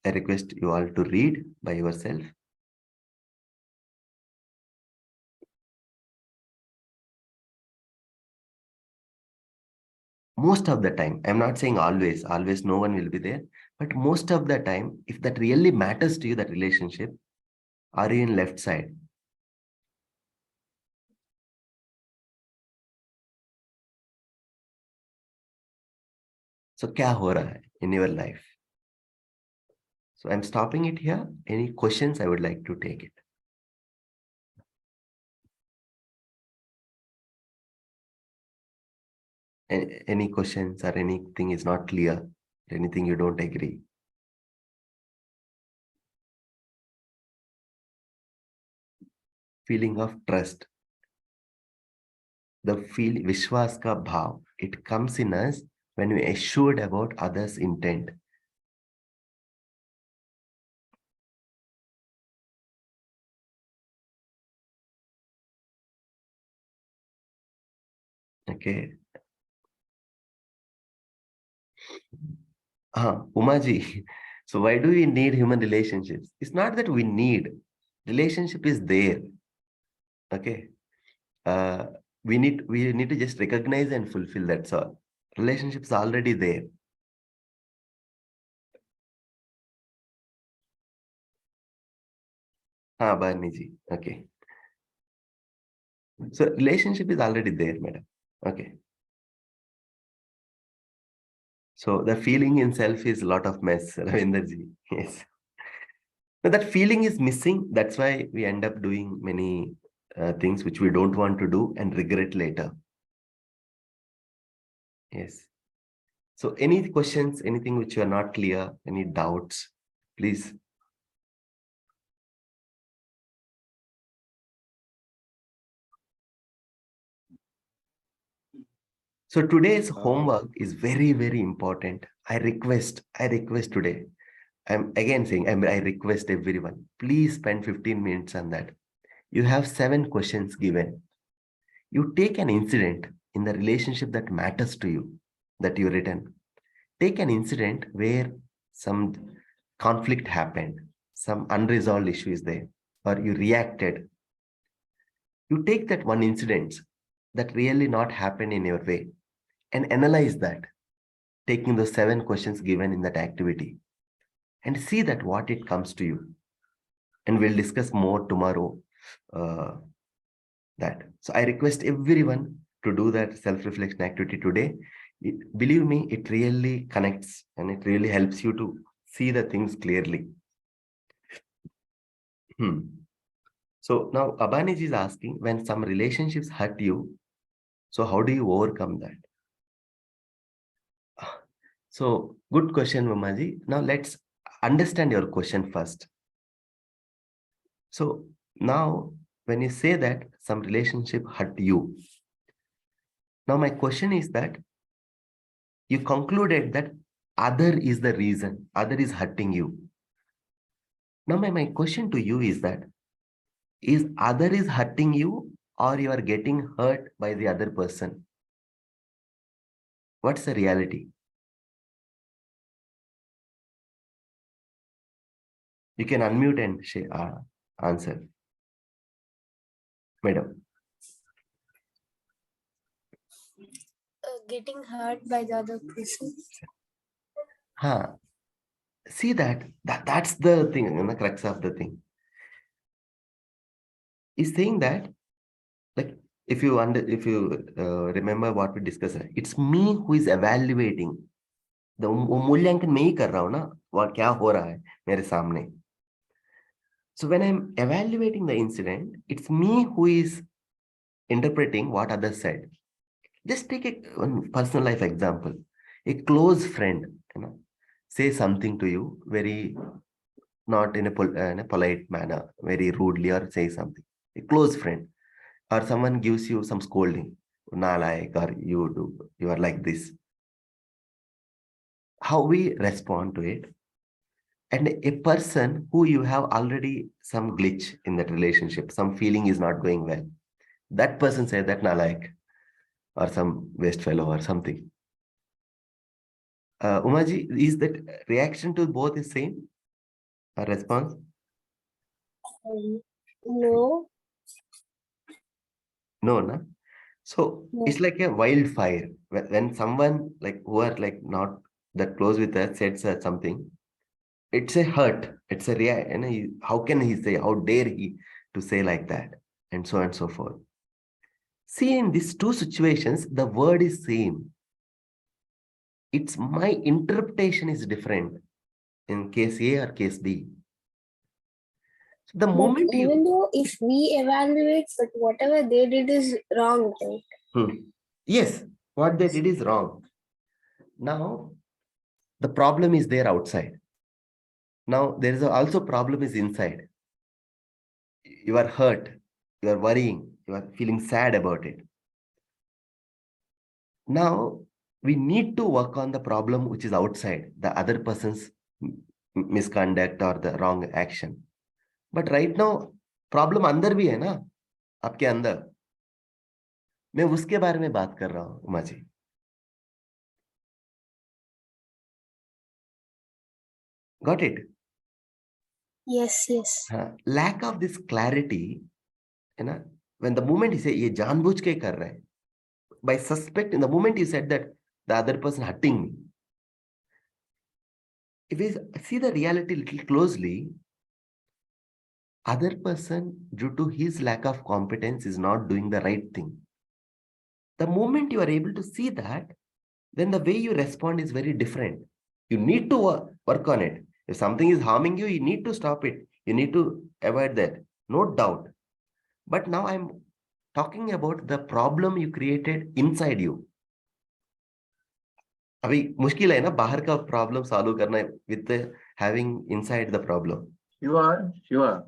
I request you all to read by yourself. Most of the time, I'm not saying always no one will be there, but most of the time, if that really matters to you, that relationship, are you in left side? So kya ho raha hai in your life? So I'm stopping it here. Any questions? I would like to take it. Any questions or anything is not clear, anything you don't agree? Feeling of trust, the feel Vishwas ka bhav, it comes in us when we are assured about others' intent. Okay. Umaji, so why do we need human relationships? It's not that we need. Relationship is there. Okay. We need to just recognize and fulfill, that's all. Relationships are already there. Barniji. Okay. So relationship is already there, madam. Okay. So the feeling in self is a lot of mess, Ravinderji. Yes. But that feeling is missing. That's why we end up doing many things which we don't want to do and regret later. Yes. So any questions, anything which you are not clear, any doubts, please. So today's homework is very, very important. I request today. I'm again saying, I request everyone, please spend 15 minutes on that. You have 7 questions given. You take an incident in the relationship that matters to you, that you written. Take an incident where some conflict happened, some unresolved issue is there, or you reacted. You take that one incident that really not happened in your way and analyze that, taking the 7 questions given in that activity, and see that what it comes to you. And we'll discuss more tomorrow that. So I request everyone to do that self-reflection activity today. Believe me, it really connects and it really helps you to see the things clearly. So now Abanij is asking, when some relationships hurt you, so how do you overcome that? So good question, Mamaji. Now let's understand your question first. So now when you say that some relationship hurt you, now my question is that you concluded that other is the reason, other is hurting you. Now my question to you is that, is other is hurting you or you are getting hurt by the other person? What's the reality? You can unmute and answer. Madam. Getting hurt by the other person. See that's the thing, the crux of the thing. Is saying that, like, if you remember what we discussed, it's me who is evaluating. The मूल्यांकन मैं ही कर रहा हूँ ना, what क्या हो रहा है मेरे सामने. So when I'm evaluating the incident, it's me who is interpreting what others said. Just take a personal life example. A close friend, say something to you very not in a polite manner, very rudely, or say something. A close friend, or someone gives you some scolding, nalaik, or you are like this. How we respond to it, and a person who you have already some glitch in that relationship, some feeling is not going well. That person said that nalaik, or some waste fellow, or something. Umaji, is that reaction to both the same? A response? No. No, no. So No. it's like a wildfire. When someone like who are like not that close with us said something, it's a hurt. It's a reaction. How can he say? How dare he to say like that? And so on and so forth. See, in these two situations, the word is same. It's my interpretation is different in case A or case B. So the But moment you even though if we evaluate, but whatever they did is wrong, right? Yes, what they did is wrong. Now the problem is there outside. Now there is also problem is inside. You are hurt, you are worrying, you are feeling sad about it. Now we need to work on the problem which is outside, the other person's misconduct or the wrong action. But right now problem अंदर भी है ना, आपके अंदर. मैं उसके बारे में बात कर रहा हूं, Uma ji. Got it? Yes, yes. Lack of this clarity, है ना, when the moment you say ये जानबूझ के कर रहा है, by suspect, in the moment you said that the other person hurting me, if we see the reality little closely, other person due to his lack of competence is not doing the right thing. The moment you are able to see that, then the way you respond is very different. You need to work on it. If something is harming you, you need to stop it. You need to avoid that, no doubt. But now I'm talking about the problem you created inside you. अभी मुश्किल है ना बाहर का problem solve करना with having inside the problem. Sure.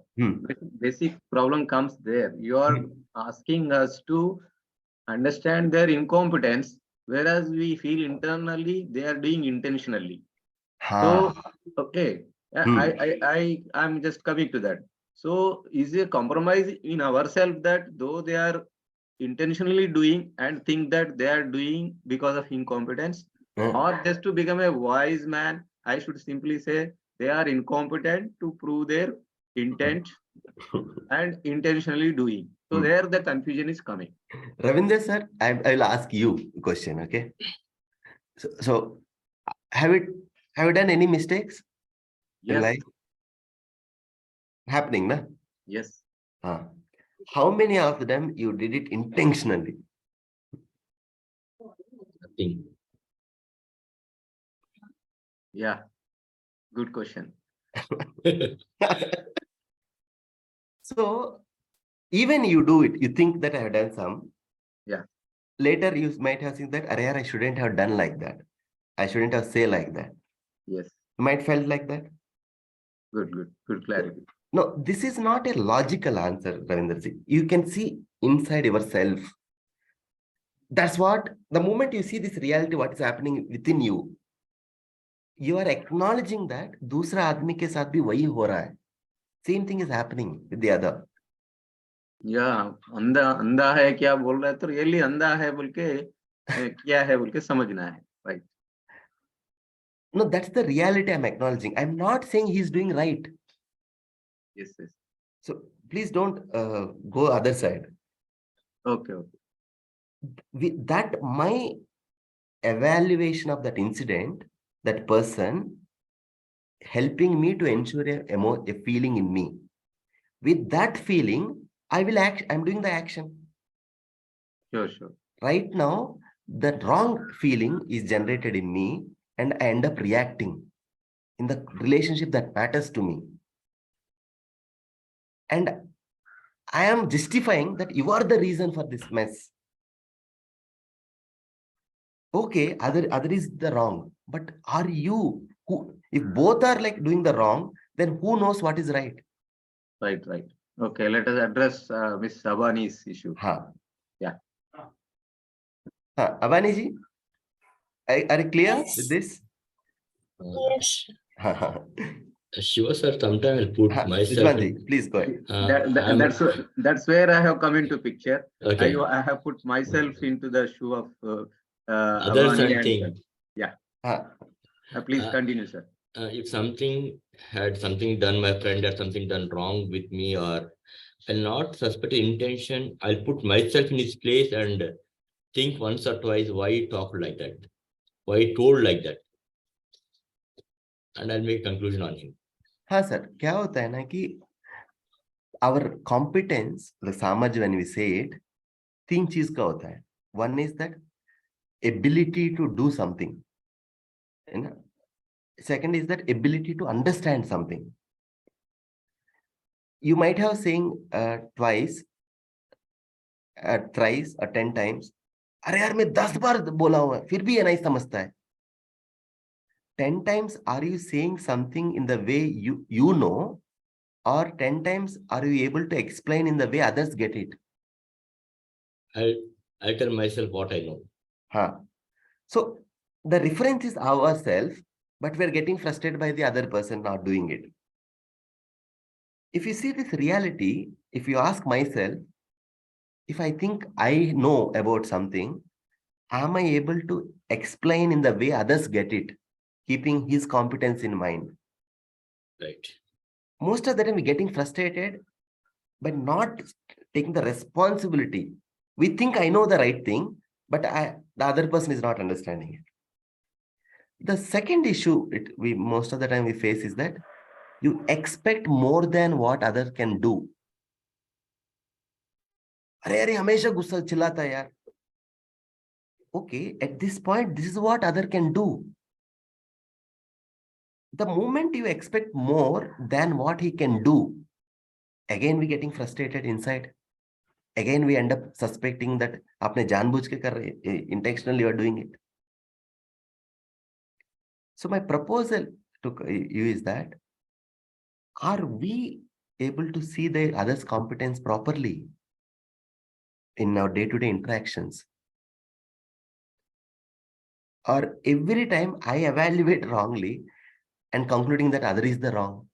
Basic problem comes there. You are asking us to understand their incompetence, whereas we feel internally they are doing intentionally. So, okay, I'm just coming to that. So, is a compromise in ourselves that though they are intentionally doing and think that they are doing because of incompetence, or just to become a wise man, I should simply say they are incompetent to prove their intent and intentionally doing. So there the confusion is coming. Ravindra sir, I will ask you a question, okay? So have you done any mistakes in life? Happening, na? Yes. How many of them you did it intentionally? Nothing. Yeah, good question. So even you do it, you think that I have done some. Yeah. Later you might have seen that I shouldn't have done like that. I shouldn't have said like that. Yes. You might felt like that. Good clarity. No, this is not a logical answer, Ravindra ji. You can see inside yourself. That's what, the moment you see this reality, what is happening within you, you are acknowledging that दूसरा आदमी के साथ भी वही हो रहा है. Same thing is happening with the other. Yeah, अंधा है क्या बोल रहा है तो रियली अंधा है बोल के क्या है बोल के समझना है, right? No, that's the reality I'm acknowledging. I'm not saying he's doing right. Yes. So please don't go other side. Okay. With that, my evaluation of that incident, that person helping me to ensure a feeling in me. With that feeling, I will act. I'm doing the action. Sure. Right now, that wrong feeling is generated in me, and I end up reacting in the relationship that matters to me. And I am justifying that you are the reason for this mess. Okay, other is the wrong, but are you who? If both are like doing the wrong, then who knows what is right? Right. Okay, let us address Miss Abani's issue. Yeah. Abani ji, are you clear Yes. with this? Yes. Sure, sir. Sometimes I'll put myself. Vishwanti, please go ahead. That's where I have come into picture. Okay. I have put myself into the shoe of Others Abani and thing. Yeah. Please continue, sir. If something done, my friend had something done wrong with me, or I'll not suspect intention, I'll put myself in his place and think once or twice why he talked like that, why he told like that, and I'll make a conclusion on him. हाँ sir, क्या होता है ना कि our competence, the samaj when we say it, तीन चीज का होता है. One is that ability to do something. Second is that ability to understand something. You might have saying twice, thrice, or 10 times. अरे यार मैं 10 बार बोला हुआ है, फिर भी ये नहीं समझता है. 10 times are you saying something in the way you know, or 10 times are you able to explain in the way others get it? I'll tell myself what I know. So the reference is ourselves, but we're getting frustrated by the other person not doing it. If you see this reality, if you ask myself, if I think I know about something, am I able to explain in the way others get it, keeping his competence in mind? Right. Most of the time we're getting frustrated by not taking the responsibility. We think I know the right thing, but the other person is not understanding it. The second issue we most of the time we face is that you expect more than what others can do. अरे हमेशा गुस्सा चिल्लाता है यार. Okay, at this point, this is what other can do. The moment you expect more than what he can do, again we getting frustrated inside. Again we end up suspecting that आपने जानबूझ के कर रहे, intentionally you are doing it. So my proposal to you is that, are we able to see the other's competence properly in our day-to-day interactions? Or every time I evaluate wrongly and concluding that other is the wrong,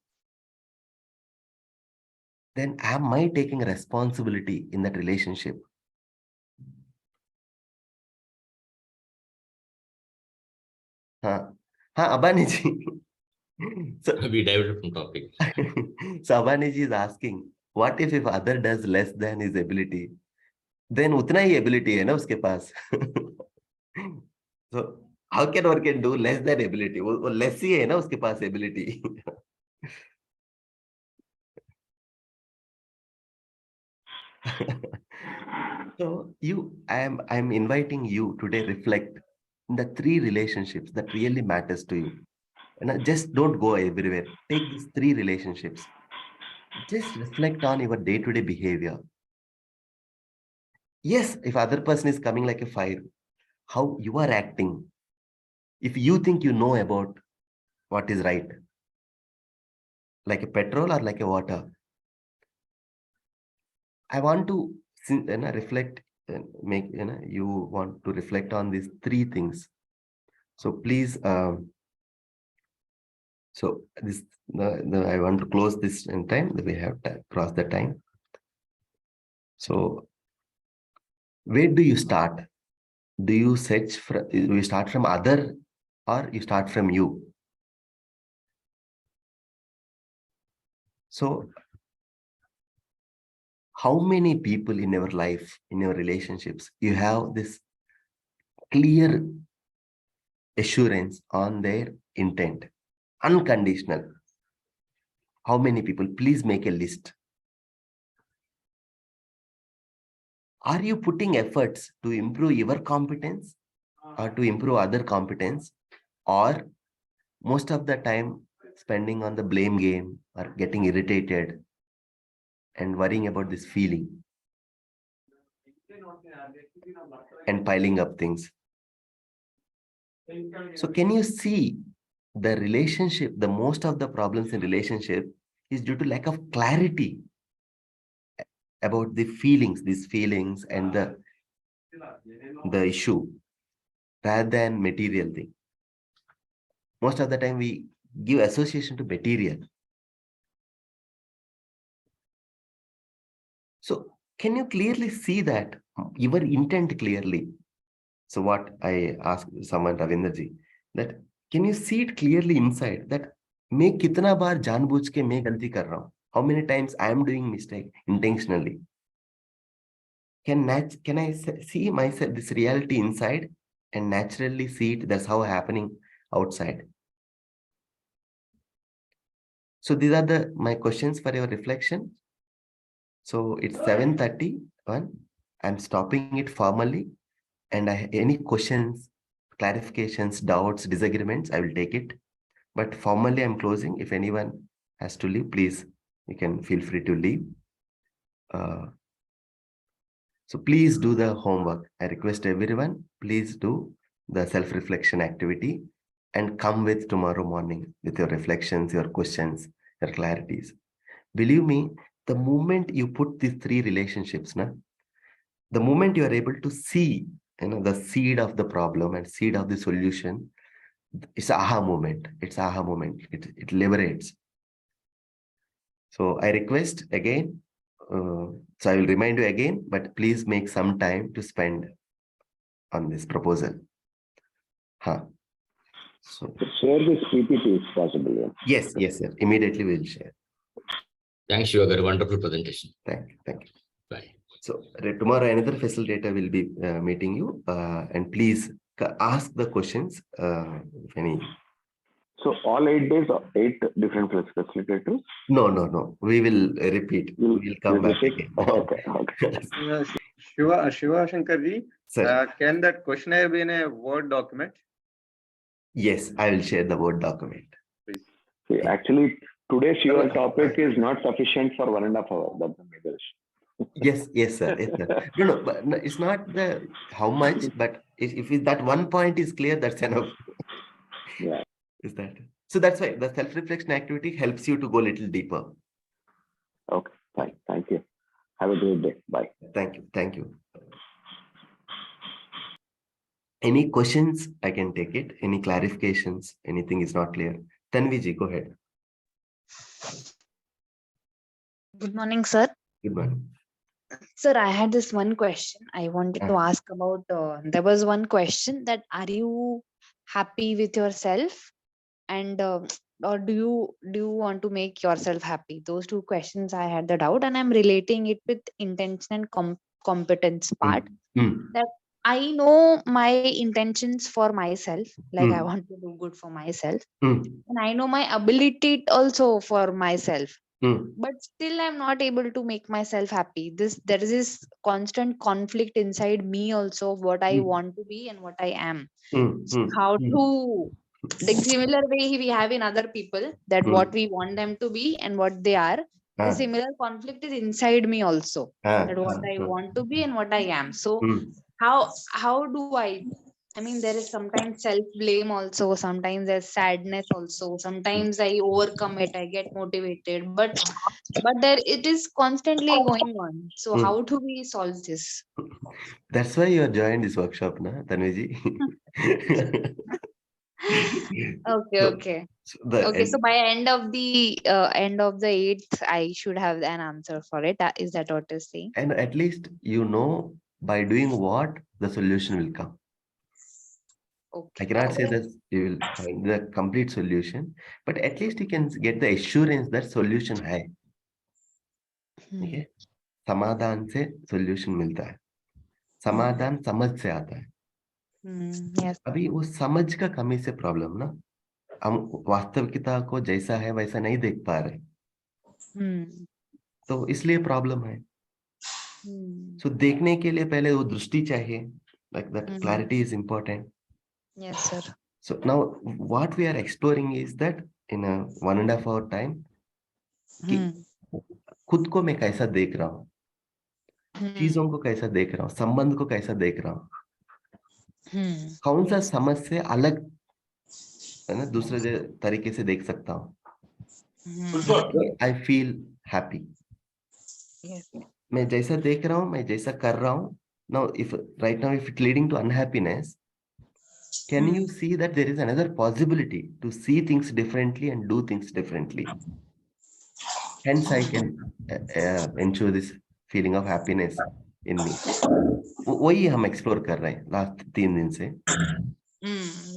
then am I taking responsibility in that relationship? Abani ji. So We diverted from topic. So Abani ji is asking, what if other does less than his ability? Then utna hi ability hai na uske paas. So how can one can do less than ability? वो less ही है ना उसके पास ability. So I'm inviting you today reflect in the 3 relationships that really matters to you. And just don't go everywhere. Take these 3 relationships. Just reflect on your day-to-day behavior. Yes, if other person is coming like a fire, how you are acting. If you think you know about what is right, like a petrol or like a water. I want to reflect, you want to reflect on these 3 things. So please, so this, I want to close this in time. We have to cross the time. So where do you start? Do you search for, do you start from other or you start from you? So how many people in your life, in your relationships, you have this clear assurance on their intent, unconditional? How many people? Please make a list. Are you putting efforts to improve your competence or to improve other competence, or most of the time spending on the blame game or getting irritated and worrying about this feeling and piling up things? So can you see the relationship, the most of the problems in relationship is due to lack of clarity about the feelings, these feelings and the issue, rather than material thing. Most of the time we give association to material. So can you clearly see that your intent clearly? So what I asked someone, Ravindraji, that can you see it clearly inside that मैं कितना बार जानबूझ के मैं गलती कर रहा हूँ? How many times I am doing mistake intentionally? Can I see myself, this reality inside, and naturally see it? That's how happening outside. So these are my questions for your reflection. So it's 7:31. I'm stopping it formally, and any questions, clarifications, doubts, disagreements, I will take it. But formally, I'm closing. If anyone has to leave, please, you can feel free to leave. So please do the homework. I request everyone, please do the self-reflection activity and come with tomorrow morning with your reflections, your questions, your clarities. Believe me, the moment you put these three relationships, the moment you are able to see, the seed of the problem and seed of the solution, it's aha moment. It's aha moment. It liberates. So I request again, so I will remind you again, but please make some time to spend on this proposal. So share this PPT if possible. Yeah. Yes, sir. Immediately we'll share. Thanks, Yoga. Wonderful presentation. Thank you. Bye. So tomorrow another facilitator will be meeting you, and please ask the questions if any. So all 8 days, 8 different facilitators? No. We will repeat. We'll come back again. Okay. Shiva Shankarji, Sir. Can that questionnaire be in a Word document? Yes, I will share the Word document. Please. See, actually, today's your topic is not sufficient for 1.5 hours. That's the major issue. Yes, sir. No, but it's not the how much, but if that one point is clear, that's enough. Yeah. Is that so? That's why the self-reflection activity helps you to go a little deeper. Okay, fine. Thank you. Have a great day. Bye. Thank you. Any questions? I can take it. Any clarifications? Anything is not clear? Tanviji, go ahead. Good morning, sir. Good morning. Sir, I had this one question I wanted to ask about. There was one question that are you happy with yourself, and or do you want to make yourself happy? Those two questions I had the doubt, and I'm relating it with intention and competence part. That I know my intentions for myself, like I want to do good for myself, and I know my ability also for myself. But still I'm not able to make myself happy. There is this constant conflict inside me also of what I want to be and what I am. So how to, like similar way we have in other people, that what we want them to be and what they are, the similar conflict is inside me also, that what I want to be and what I am. So how do I mean, there is sometimes self-blame also, sometimes there's sadness also, sometimes I overcome it, I get motivated, but there it is constantly going on. So how do we solve this? That's why you are joined this workshop, Tanviji. Okay. So by end of the 8th, I should have an answer for it. Is that what you're saying? And at least by doing what the solution will come. Okay. I cannot say that you will find the complete solution, but at least you can get the assurance that solution hai. Okay? समाधान से solution मिलता है. समाधान समझ से आता है. Yes. अभी वो समझ का कमी से प्रॉब्लम ना, हम वास्तविकता को जैसा है वैसा नहीं देख पा रहे. तो इसलिए प्रॉब्लम है. So देखने के लिए पहले वो दृष्टि चाहिए. Like that clarity is important. Yes, sir. So now what we are exploring is that in a 1.5 hour time, खुद को मैं कैसा देख रहा हूँ, चीजों को कैसा देख रहा हूँ, संबंध को कैसा देख रहा हूँ, कौन सा समझ से अलग है ना, दूसरे तरीके से देख सकता हूँ. Hmm. I feel happy. Yes. मैं जैसा देख रहा हूँ, मैं जैसा कर रहा हूँ. Now, if right now if it's leading to unhappiness, can you see that there is another possibility to see things differently and do things differently? Hence, I can ensure this feeling of happiness in me. वही हम explore कर रहे हैं last 3 दिन से.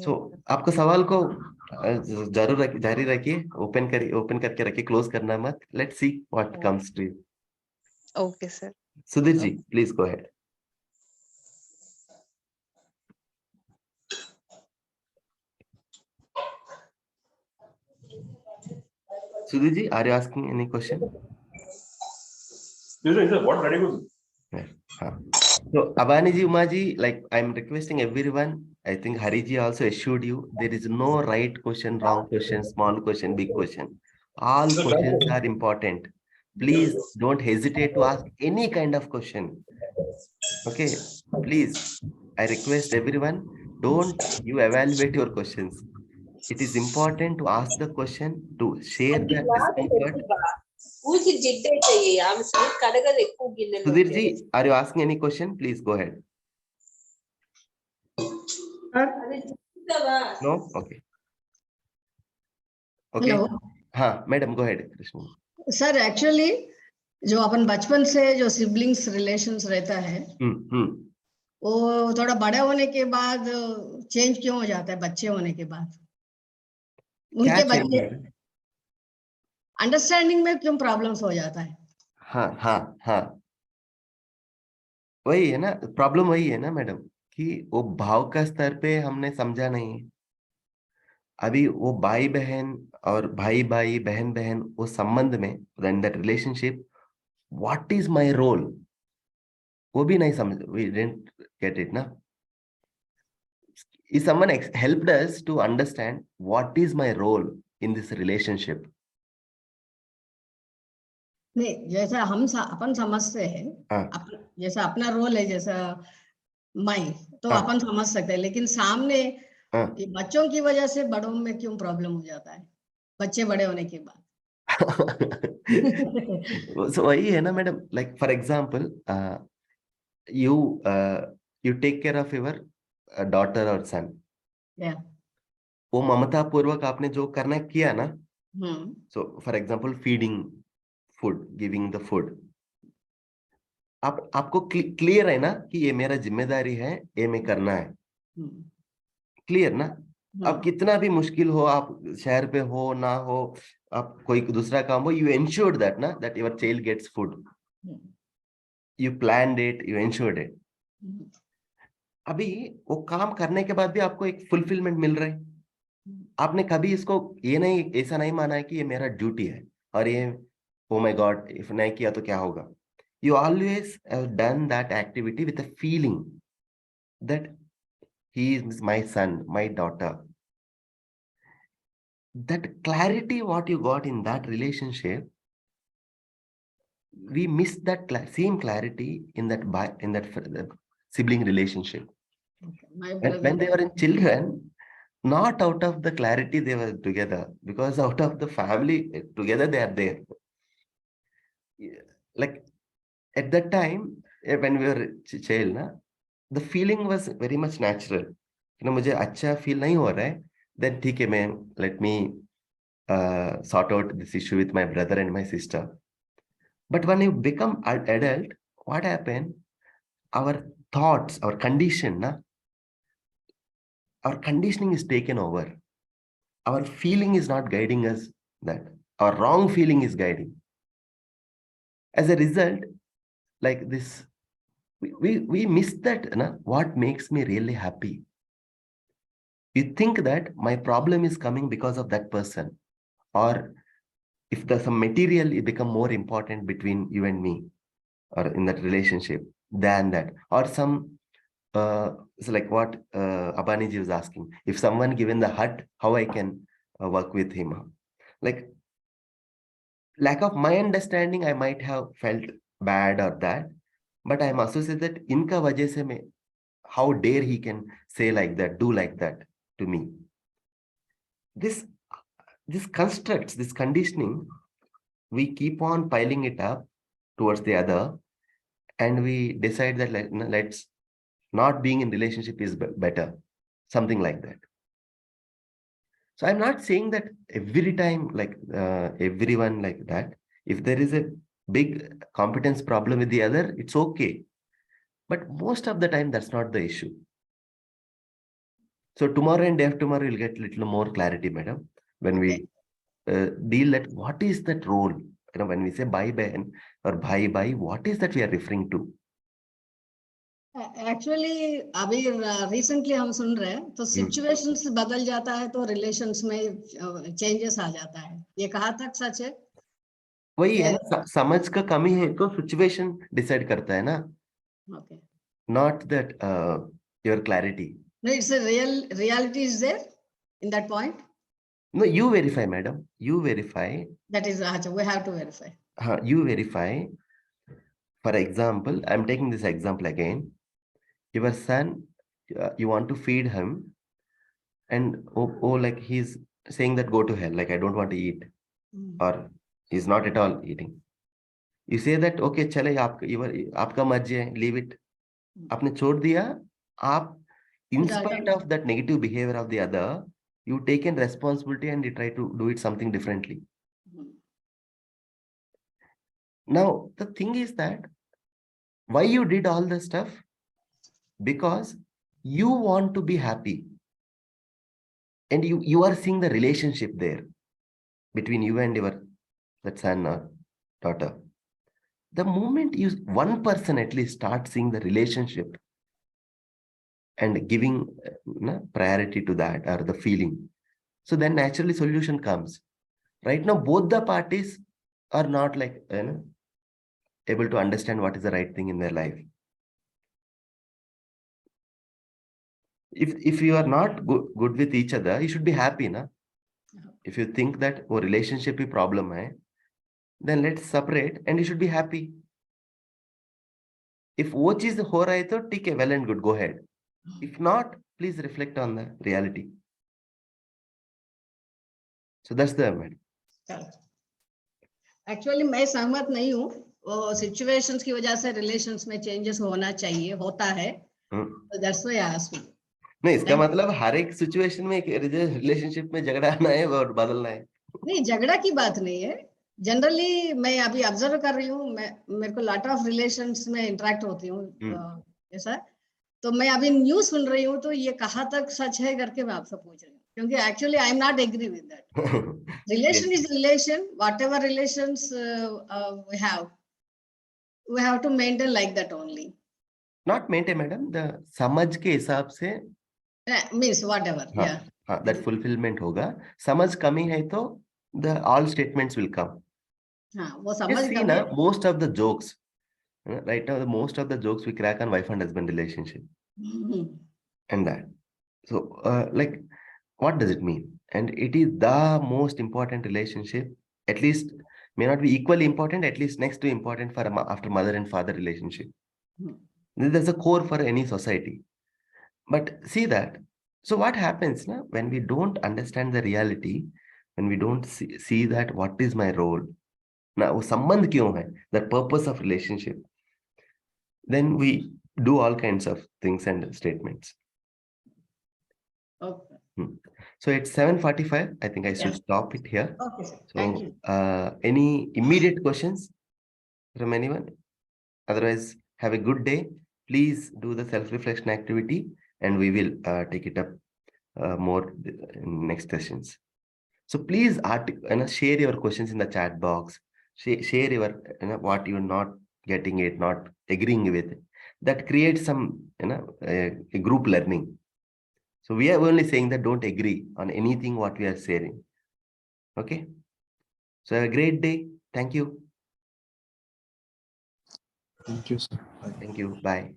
सो आपका सवाल को जारी रखिए, ओपन करके रखिए, क्लोज करना मत. Let's see what comes to you. Okay, sir. Sudhir ji, please go ahead. Sudhir ji, are you asking any question? What category? So, Abani ji, Uma ji, like I'm requesting everyone, I think Hari ji also assured you, there is no right question, wrong question, small question, big question. All questions are important. Please don't hesitate to ask any kind of question. Okay, please, I request everyone, don't you evaluate your questions. It is important to ask the question, to share the discomfort. Sudhir ji, are you asking any question? Please go ahead. No? Okay. Okay. Hello. हाँ madam, go ahead. Krishna sir actually जो अपन बचपन से जो siblings relations रहता है, वो थोड़ा बड़े होने के बाद चेंज क्यों हो जाता है? बच्चे होने के बाद क्या उनके change बच्चे है? अंडरस्टैंडिंग में क्यों प्रॉब्लम्स हो जाता है? हाँ वही है ना प्रॉब्लम, वही है ना मैडम, कि वो भाव का स्तर पे हमने समझा नहीं. अभी वो भाई बहन और भाई भाई बहन बहन वो संबंध में, then that relationship, what is my role, वो भी नहीं समझ, we didn't get it ना. If someone helped us to understand what is my role in this relationship. नहीं, जैसा अपन समझते हैं, जैसा अपना रोल है, जैसा माई, तो अपन समझ सकते हैं, लेकिन सामने ये बच्चों की वजह से बड़ों में क्यों प्रॉब्लम हो जाता है, बच्चे बड़े होने के बाद? So वही है ना madam, like for example, you take care of your daughter or son. Yeah. वो ममता पूर्वक आपने जो करना किया ना. So for example, feeding food, giving the food. आपको क्लियर है ना कि ये मेरा जिम्मेदारी है, ये मैं करना है. क्लियर ना. अब कितना भी मुश्किल हो, आप शहर पे हो ना हो, आप कोई दूसरा काम हो, you ensured that ना, that your child gets food. You planned it, you ensured it. अभी वो काम करने के बाद भी आपको एक फुलफिलमेंट मिल रहा है. आपने कभी इसको ये नहीं, ऐसा नहीं माना है कि ये मेरा ड्यूटी है और ये ओ माय गॉड इफ नहीं किया तो क्या होगा. You always have done that activity with a feeling that he is my son, my daughter. That clarity what you got in that relationship, we miss that same clarity in that sibling relationship. When they were in children, not out of the clarity they were together, because out of the family together they are there. Like at that time, when we were child na, the feeling was very much natural. मुझे अच्छा feel नहीं हो रहा है, then ठीक है, मैं let me sort out this issue with my brother and my sister. But when you become an adult, what happened? Our thoughts, our condition, our conditioning is taken over. Our feeling is not guiding us, that our wrong feeling is guiding. As a result, like this, we miss that, what makes me really happy. You think that my problem is coming because of that person, or if there's some material, it become more important between you and me, or in that relationship than that, or some so like what Abaniji was asking, if someone given the hut, how I can work with him. Like lack of my understanding, I might have felt bad or that, but I am associated inka wajah se mein, how dare he can say like that, do like that to me. this constructs, this conditioning, we keep on piling it up towards the other, and we decide that let's not being in relationship is better, something like that. So I'm not saying that every time, like everyone like that. If there is a big competence problem with the other, it's okay. But most of the time, that's not the issue. So tomorrow and day after tomorrow, you'll get a little more clarity, madam, when we deal that what is that role. When we say bhai behan or bhai, what is that we are referring to? Actually अभी recently हम सुन रहे हैं तो situations बदल जाता है तो relations में चेंजेस आ जाता है, ये कहाँ तक सच है? वही है ना, समझ का कमी है तो सिचुएशन डिसाइड करता है ना, okay, not that your clarity. No, it's a reality is there in that point. No, you verify, madam. You verify. That is, we have to verify. You verify. For example, I'm taking this example again. Your son, you want to feed him, and like he's saying that go to hell, like I don't want to eat, or he's not at all eating. You say that okay, chale, आपका मर्जी है, leave it. आपने छोड़ दिया, आप in spite of that negative behavior of the other, you taken responsibility and you try to do it something differently. Now the thing is that why you did all this stuff? Because you want to be happy, and you are seeing the relationship there between you and your that son or daughter. The moment one person at least start seeing the relationship and giving priority to that or the feeling, so then naturally solution comes. Right now both the parties are not like able to understand what is the right thing in their life. If you are not good with each other, you should be happy, na? If you think that a relationship is problem hai, then let's separate and you should be happy. If wo cheez ho raha hai to theek hai, well and good, go ahead. If not, please reflect on the reality. So that's the matter. Actually मैं सहमत नहीं हूँ, situations की वजह से relations में changes होना चाहिए, होता है, तो दैट्स व्हाई आई आस्क्ड. नहीं, इसका मतलब हर एक सिचुएशन में रिलेशनशिप में झगड़ा आना है और बदलना है. नहीं, झगड़ा की बात नहीं है. जनरली मैं अभी ऑब्जर्व कर रही हूँ, मेरे को लॉट ऑफ रिलेशंस में इंटरेक्ट होती हूँ ऐसा, तो मैं अभी न्यूज़ सुन रही हूँ तो ये कहाँ तक सच है करके मैं आपसे पूछ रही हूँ, क्योंकि actually I am not agree with that. Relation is relation, whatever relations we have to maintain like that only. Not maintain, madam, the समझ के हिसाब से means whatever. Yeah, that fulfillment होगा. समझ कमी है तो the all statements will come. वो समझ कमी ना, most of the jokes right now, most of the jokes we crack on wife and husband relationship and that. So like what does it mean? And it is the most important relationship, at least may not be equally important, at least next to important for after mother and father relationship. There's a core for any society. But see that. So what happens now when we don't understand the reality, when we don't see that what is my role, now sambandh kyun hai, the purpose of relationship, then we do all kinds of things and statements. Okay. So it's 7:45. I think I should stop it here. Okay, sir. So, thank you. Any immediate questions from anyone? Otherwise, have a good day. Please do the self-reflection activity, and we will take it up more in next sessions. So please share your questions in the chat box. Share your what you're not getting it, not agreeing with. That creates some a group learning. So we are only saying that don't agree on anything what we are sharing. Okay. So have a great day. Thank you. Thank you, sir. Thank you. Bye.